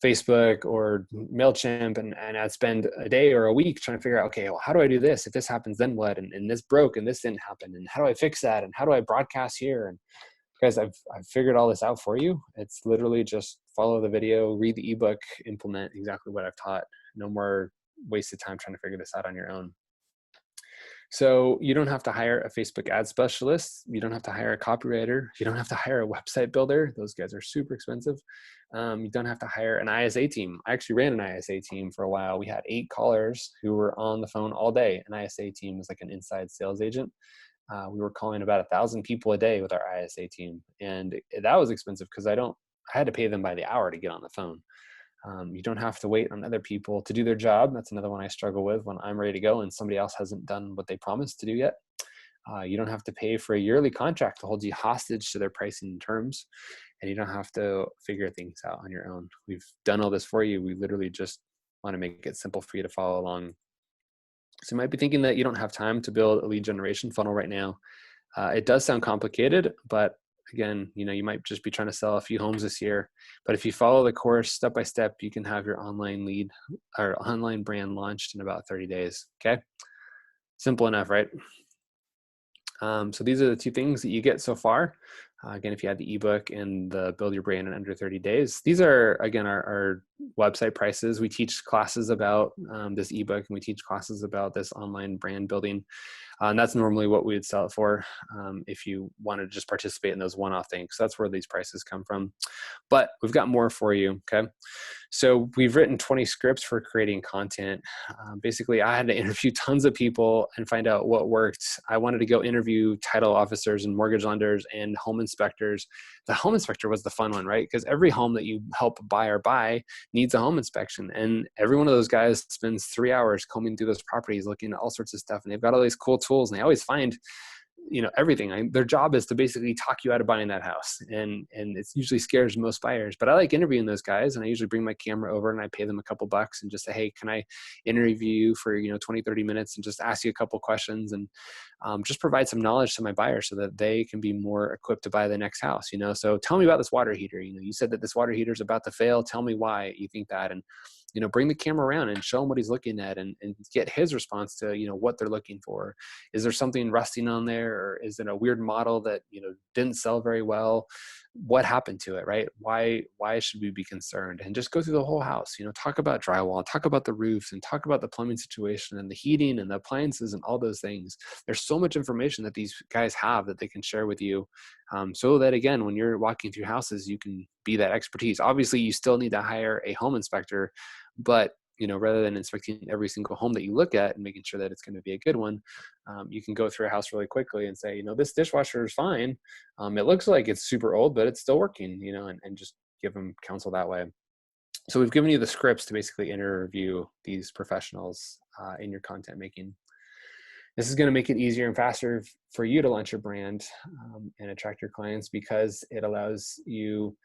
Facebook or Mailchimp, and I'd spend a day or a week trying to figure out, okay, well, how do I do this? If this happens, then what? And this broke and this didn't happen. And how do I fix that? And how do I broadcast here? And guys, I've figured all this out for you. It's literally just follow the video, read the ebook, implement exactly what I've taught. No more wasted time trying to figure this out on your own. So you don't have to hire a Facebook ad specialist. You don't have to hire a copywriter. You don't have to hire a website builder. Those guys are super expensive. You don't have to hire an ISA team. I actually ran an ISA team for a while. We had 8 callers who were on the phone all day. An ISA team is like an inside sales agent. We were calling about 1,000 people a day with our ISA team. And that was expensive because I had to pay them by the hour to get on the phone. You don't have to wait on other people to do their job. That's another one I struggle with when I'm ready to go and somebody else hasn't done what they promised to do yet. You don't have to pay for a yearly contract to hold you hostage to their pricing terms, and you don't have to figure things out on your own. We've done all this for you. We literally just want to make it simple for you to follow along. So you might be thinking that you don't have time to build a lead generation funnel right now. It does sound complicated, but again, you might just be trying to sell a few homes this year. But if you follow the course step by step, you can have your online lead or online brand launched in about 30 days. Okay. Simple enough, right? So these are the 2 things that you get so far. Again, if you had the ebook and the build your brand in under 30 days, these are, again, our website prices. We teach classes about this ebook, and we teach classes about this online brand building. And that's normally what we would sell it for if you wanted to just participate in those one-off things. So that's where these prices come from. But we've got more for you, okay? So we've written 20 scripts for creating content. Basically, I had to interview tons of people and find out what worked. I wanted to go interview title officers and mortgage lenders and home inspectors. The home inspector was the fun one, right? Because every home that you help buy or buy needs a home inspection. And every one of those guys spends 3 hours combing through those properties, looking at all sorts of stuff. And they've got all these cool tools, and they always find everything. Their job is to basically talk you out of buying that house. And it usually scares most buyers, but I like interviewing those guys. And I usually bring my camera over and I pay them a couple bucks and just say, hey, can I interview you for, 20, 30 minutes and just ask you a couple questions and just provide some knowledge to my buyers so that they can be more equipped to buy the next house. So tell me about this water heater. You said that this water heater is about to fail. Tell me why you think that. And bring the camera around and show him what he's looking at and get his response to, what they're looking for. Is there something rusting on there, or is it a weird model that, didn't sell very well? What happened to it, right? Why should we be concerned? And just go through the whole house, talk about drywall, talk about the roofs, and talk about the plumbing situation and the heating and the appliances and all those things. There's so much information that these guys have that they can share with you. So that, again, when you're walking through houses, you can be that expertise. Obviously, you still need to hire a home inspector, but rather than inspecting every single home that you look at and making sure that it's going to be a good one, you can go through a house really quickly and say, this dishwasher is fine. It looks like it's super old, but it's still working, and just give them counsel that way. So we've given you the scripts to basically interview these professionals in your content making. This is going to make it easier and faster for you to launch your brand and attract your clients, because it allows you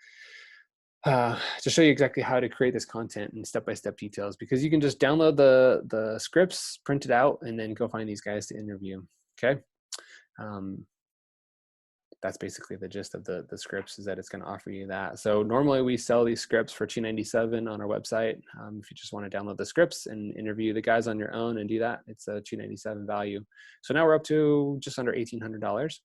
to show you exactly how to create this content and step-by-step details, because you can just download the scripts, print it out, and then go find these guys to interview. Okay. That's basically the gist of the scripts, is that it's going to offer you that. So normally we sell these scripts for $297 on our website. If you just want to download the scripts and interview the guys on your own and do that, it's a $297 value. So now we're up to just under $1,800,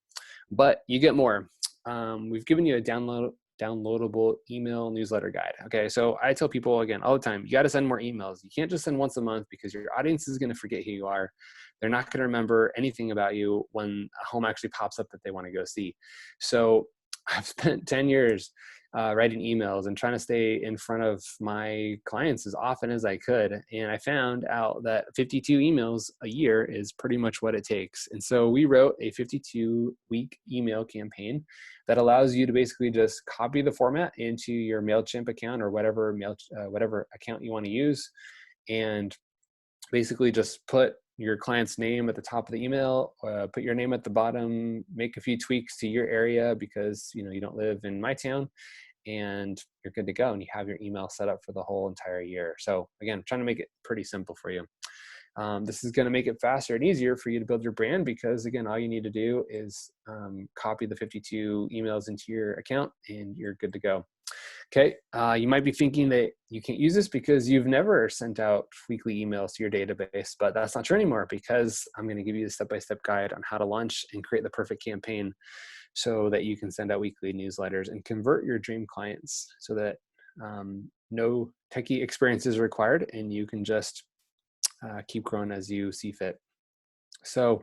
but you get more. We've given you a downloadable email newsletter guide. Okay. So I tell people, again, all the time, you got to send more emails. You can't just send once a month, because your audience is going to forget who you are. They're not going to remember anything about you when a home actually pops up that they want to go see. So I've spent 10 years writing emails and trying to stay in front of my clients as often as I could. And I found out that 52 emails a year is pretty much what it takes. And so we wrote a 52-week email campaign that allows you to basically just copy the format into your Mailchimp account or whatever account you want to use, and basically just put your client's name at the top of the email, put your name at the bottom, make a few tweaks to your area because you don't live in my town, and you're good to go. And you have your email set up for the whole entire year. So again, I'm trying to make it pretty simple for you. This is going to make it faster and easier for you to build your brand, because again, all you need to do is copy the 52 emails into your account and you're good to go. Okay. You might be thinking that you can't use this because you've never sent out weekly emails to your database, but that's not true anymore, because I'm going to give you the step-by-step guide on how to launch and create the perfect campaign so that you can send out weekly newsletters and convert your dream clients, so that no techie experience is required and you can just keep growing as you see fit. So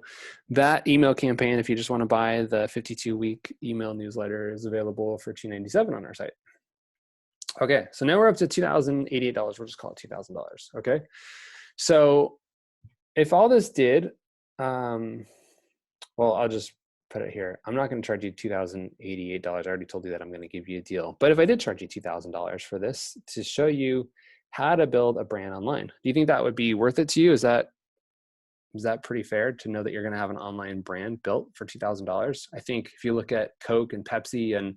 that email campaign, if you just want to buy the 52-week email newsletter, is available for $297 on our site. Okay, so now we're up to $2,088. We'll just call it $2,000. Okay, so if all this did, well, I'll just put it here. I'm not going to charge you $2,088. I already told you that I'm going to give you a deal. But if I did charge you $2,000 for this to show you how to build a brand online, do you think that would be worth it to you? Is that pretty fair to know that you're going to have an online brand built for $2,000? I think if you look at Coke and Pepsi and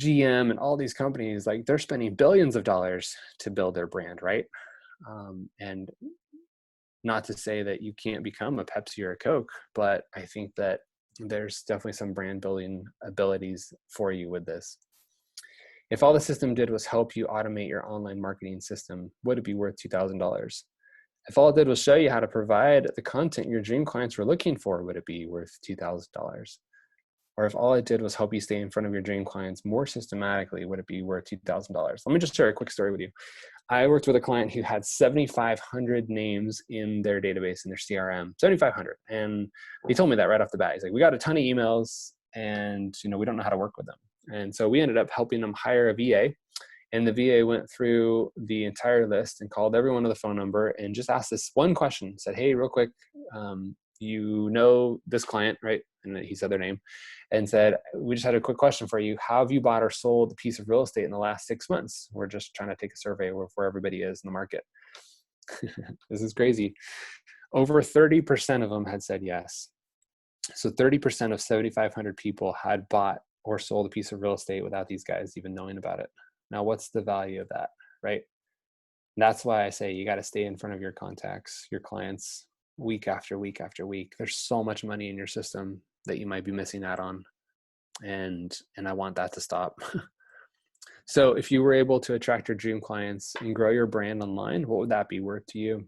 GM and all these companies, like they're spending billions of dollars to build their brand, right? And not to say that you can't become a Pepsi or a Coke, but I think that there's definitely some brand building abilities for you with this. If all the system did was help you automate your online marketing system, would it be worth $2,000? If all it did was show you how to provide the content your dream clients were looking for, would it be worth $2,000? Or if all it did was help you stay in front of your dream clients more systematically, would it be worth $2,000? Let me just share a quick story with you. I worked with a client who had 7,500 names in their database, in their CRM, 7,500. And he told me that right off the bat. He's like, we got a ton of emails and we don't know how to work with them. And so we ended up helping them hire a VA. And the VA went through the entire list and called everyone with a phone number and just asked this one question. Said, hey, real quick, this client, right? And he said their name and said, we just had a quick question for you. How have you bought or sold a piece of real estate in the last 6 months? We're just trying to take a survey of where everybody is in the market. This is crazy. Over 30% of them had said yes. So 30% of 7,500 people had bought or sold a piece of real estate without these guys even knowing about it. Now, what's the value of that, right? And that's why I say you got to stay in front of your contacts, your clients, week after week after week. There's so much money in your system that you might be missing out on. And I want that to stop. So if you were able to attract your dream clients and grow your brand online, what would that be worth to you?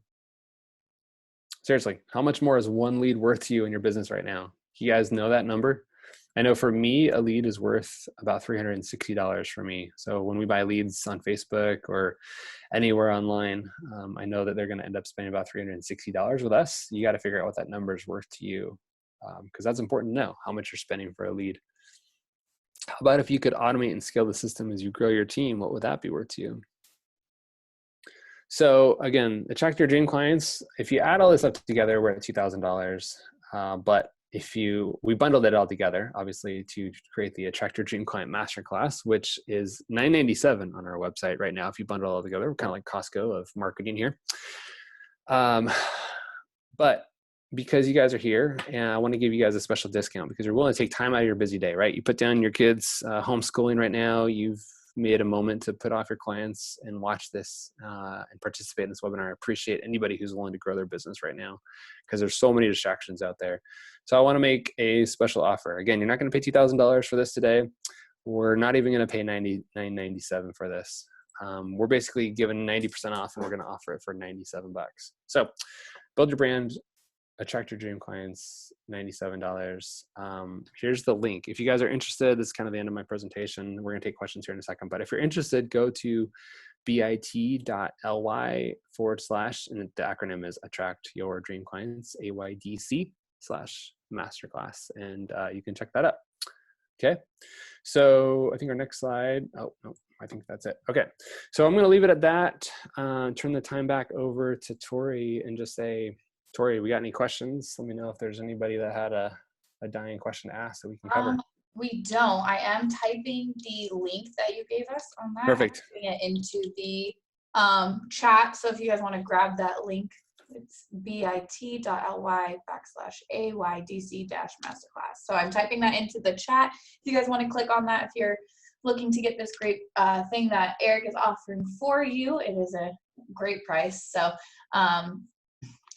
Seriously, how much more is one lead worth to you in your business right now? You guys know that number? I know for me, a lead is worth about $360 for me. So when we buy leads on Facebook or anywhere online, I know that they're going to end up spending about $360 with us. You got to figure out what that number is worth to you, because that's important to know how much you're spending for a lead. How about if you could automate and scale the system as you grow your team? What would that be worth to you? So again, attract your dream clients. If you add all this up together, we're at $2,000. But we bundled it all together, obviously, to create the Attractor Dream Client Masterclass, which is $997 on our website right now. If you bundle it all together, we're kind of like Costco of marketing here. But because you guys are here, and I want to give you guys a special discount because you're willing to take time out of your busy day, right? You put down your kids homeschooling right now. You've made a moment to put off your clients and watch this and participate in this webinar. I appreciate anybody who's willing to grow their business right now because there's so many distractions out there. So I want to make a special offer. Again, you're not going to pay $2,000 for this today. We're not even going to pay $997 for this. We're basically giving 90% off, and we're going to offer it for $97. So build your brand, attract your dream clients, $97. Here's the link. If you guys are interested, this is kind of the end of my presentation. We're going to take questions here in a second, but if you're interested, go to bit.ly/, and the acronym is Attract Your Dream Clients, AYDC/masterclass, and you can check that out. Okay. So I think our next slide, oh, no, I think that's it. Okay. So I'm going to leave it at that. Turn the time back over to Tori and just say, Tori, we got any questions? Let me know if there's anybody that had a dying question to ask that we can cover. We don't. I am typing the link that you gave us on that. Perfect. I'm putting it into the chat. So if you guys want to grab that link, it's bit.ly/AYDC-masterclass. So I'm typing that into the chat. If you guys want to click on that, if you're looking to get this great thing that Eric is offering for you, it is a great price. So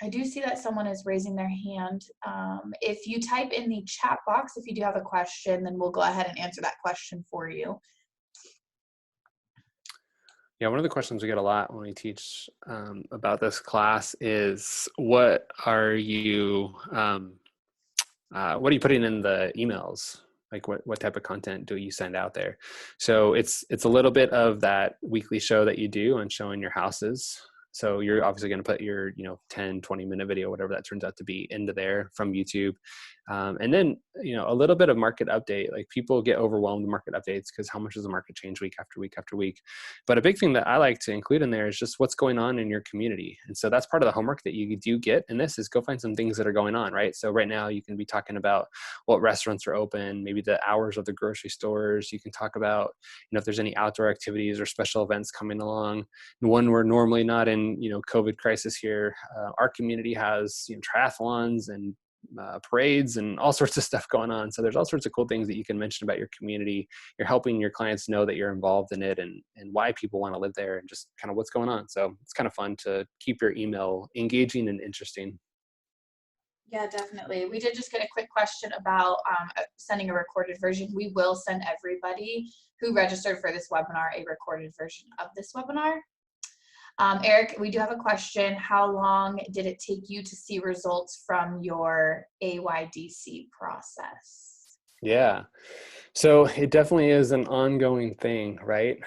I do see that someone is raising their hand. If you type in the chat box, if you do have a question, then we'll go ahead and answer that question for you. Yeah, one of the questions we get a lot when we teach about this class is, what are you putting in the emails? Like what type of content do you send out there? So it's a little bit of that weekly show that you do on showing your houses. So you're obviously going to put your, 10, 20-minute video, whatever that turns out to be, into there from YouTube. And then, a little bit of market update. Like, people get overwhelmed with market updates because how much does the market change week after week after week? But a big thing that I like to include in there is just what's going on in your community. And so that's part of the homework that you do get in this, is go find some things that are going on, right? So right now you can be talking about what restaurants are open, maybe the hours of the grocery stores. You can talk about, if there's any outdoor activities or special events coming along. One, we're normally not in, COVID crisis here. Our community has, triathlons and parades and all sorts of stuff going on. So there's all sorts of cool things that you can mention about your community. You're helping your clients know that you're involved in it, and why people want to live there, and just kind of what's going on. So it's kind of fun to keep your email engaging and interesting. Yeah, definitely. We did just get a quick question about sending a recorded version. We will send everybody who registered for this webinar a recorded version of this webinar. Eric, we do have a question. How long did it take you to see results from your AYDC process? Yeah, so it definitely is an ongoing thing, right?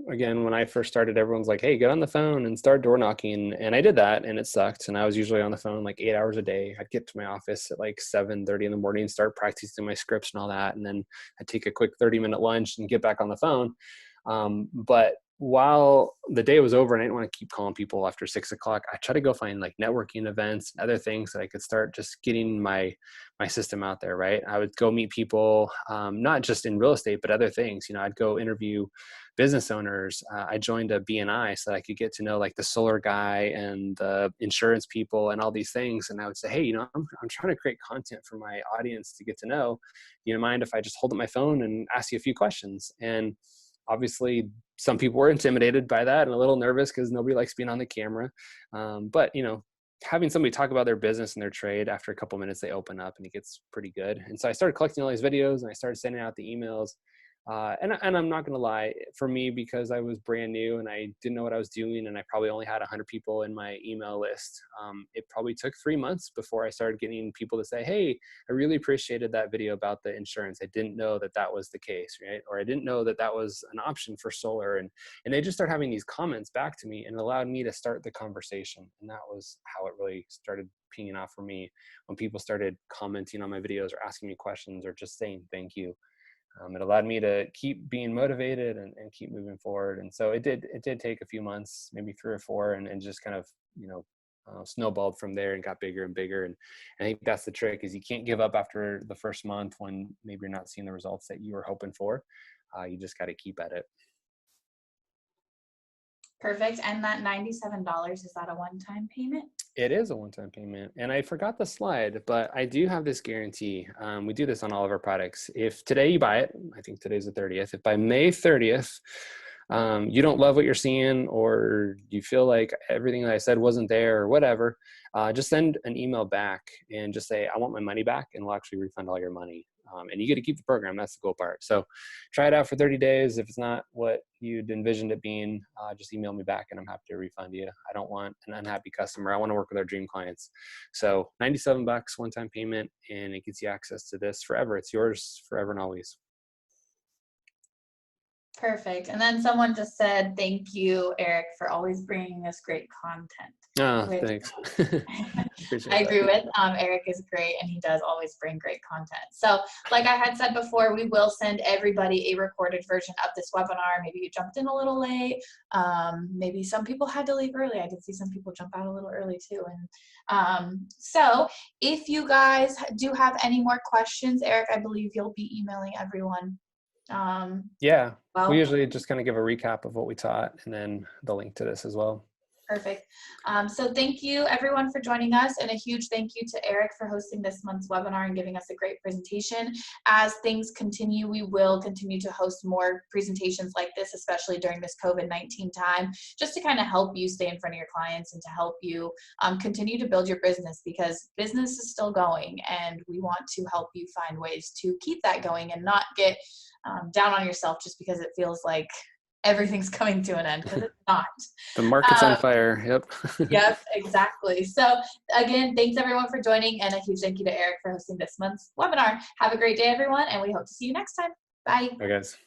Again, when I first started, everyone's like, hey, get on the phone and start door knocking. And I did that, and it sucked. And I was usually on the phone like 8 hours a day. I'd get to my office at like 7:30 in the morning, start practicing my scripts and all that. And then I'd take a quick 30-minute lunch and get back on the phone. But while the day was over and I didn't want to keep calling people after 6 o'clock, I tried to go find like networking events and other things that I could start just getting my system out there, right? I would go meet people, not just in real estate, but other things. I'd go interview business owners. I joined a BNI so that I could get to know like the solar guy and the insurance people and all these things. And I would say, hey, I'm trying to create content for my audience to get to know. You don't mind if I just hold up my phone and ask you a few questions? And obviously, some people were intimidated by that and a little nervous because nobody likes being on the camera. But having somebody talk about their business and their trade, after a couple minutes, they open up and it gets pretty good. And so I started collecting all these videos and I started sending out the emails. And I'm not going to lie, for me, because I was brand new and I didn't know what I was doing, and I probably only had 100 people in my email list. It probably took 3 months before I started getting people to say, hey, I really appreciated that video about the insurance. I didn't know that that was the case, right? Or I didn't know that that was an option for solar. And they just started having these comments back to me, and it allowed me to start the conversation. And that was how it really started pinging off for me, when people started commenting on my videos or asking me questions or just saying thank you. It allowed me to keep being motivated and keep moving forward. And so it did take a few months, maybe 3 or 4, and just kind of, snowballed from there and got bigger and bigger. And I think that's the trick, is you can't give up after the first month when maybe you're not seeing the results that you were hoping for. You just got to keep at it. Perfect. And that $97, is that a one-time payment? It is a one-time payment. And I forgot the slide, but I do have this guarantee. We do this on all of our products. If today you buy it, I think today's the 30th. If by May 30th, you don't love what you're seeing, or you feel like everything that I said wasn't there or whatever, just send an email back and just say, I want my money back, and we'll actually refund all your money. And you get to keep the program. That's the cool part. So try it out for 30 days. If it's not what you'd envisioned it being, just email me back and I'm happy to refund you. I don't want an unhappy customer. I want to work with our dream clients. So $97 one-time payment, and it gets you access to this forever. It's yours forever and always. Perfect. And then someone just said, thank you, Eric, for always bringing us great content. Oh, thanks. I agree with Eric is great, and he does always bring great content. So like I had said before, we will send everybody a recorded version of this webinar. Maybe you jumped in a little late. Maybe some people had to leave early. I did see some people jump out a little early too. And so if you guys do have any more questions, Eric, I believe you'll be emailing everyone. Yeah, well, we usually just kind of give a recap of what we taught and then the link to this as well. Perfect. So thank you everyone for joining us, and a huge thank you to Eric for hosting this month's webinar and giving us a great presentation. As things continue, we will continue to host more presentations like this, especially during this COVID-19 time, just to kind of help you stay in front of your clients and to help you continue to build your business, because business is still going and we want to help you find ways to keep that going and not get down on yourself just because it feels like everything's coming to an end, because it's not. The market's on fire. Yep. Yep, exactly. So again, thanks everyone for joining, and a huge thank you to Eric for hosting this month's webinar. Have a great day, everyone, and we hope to see you next time. Bye. Bye, guys.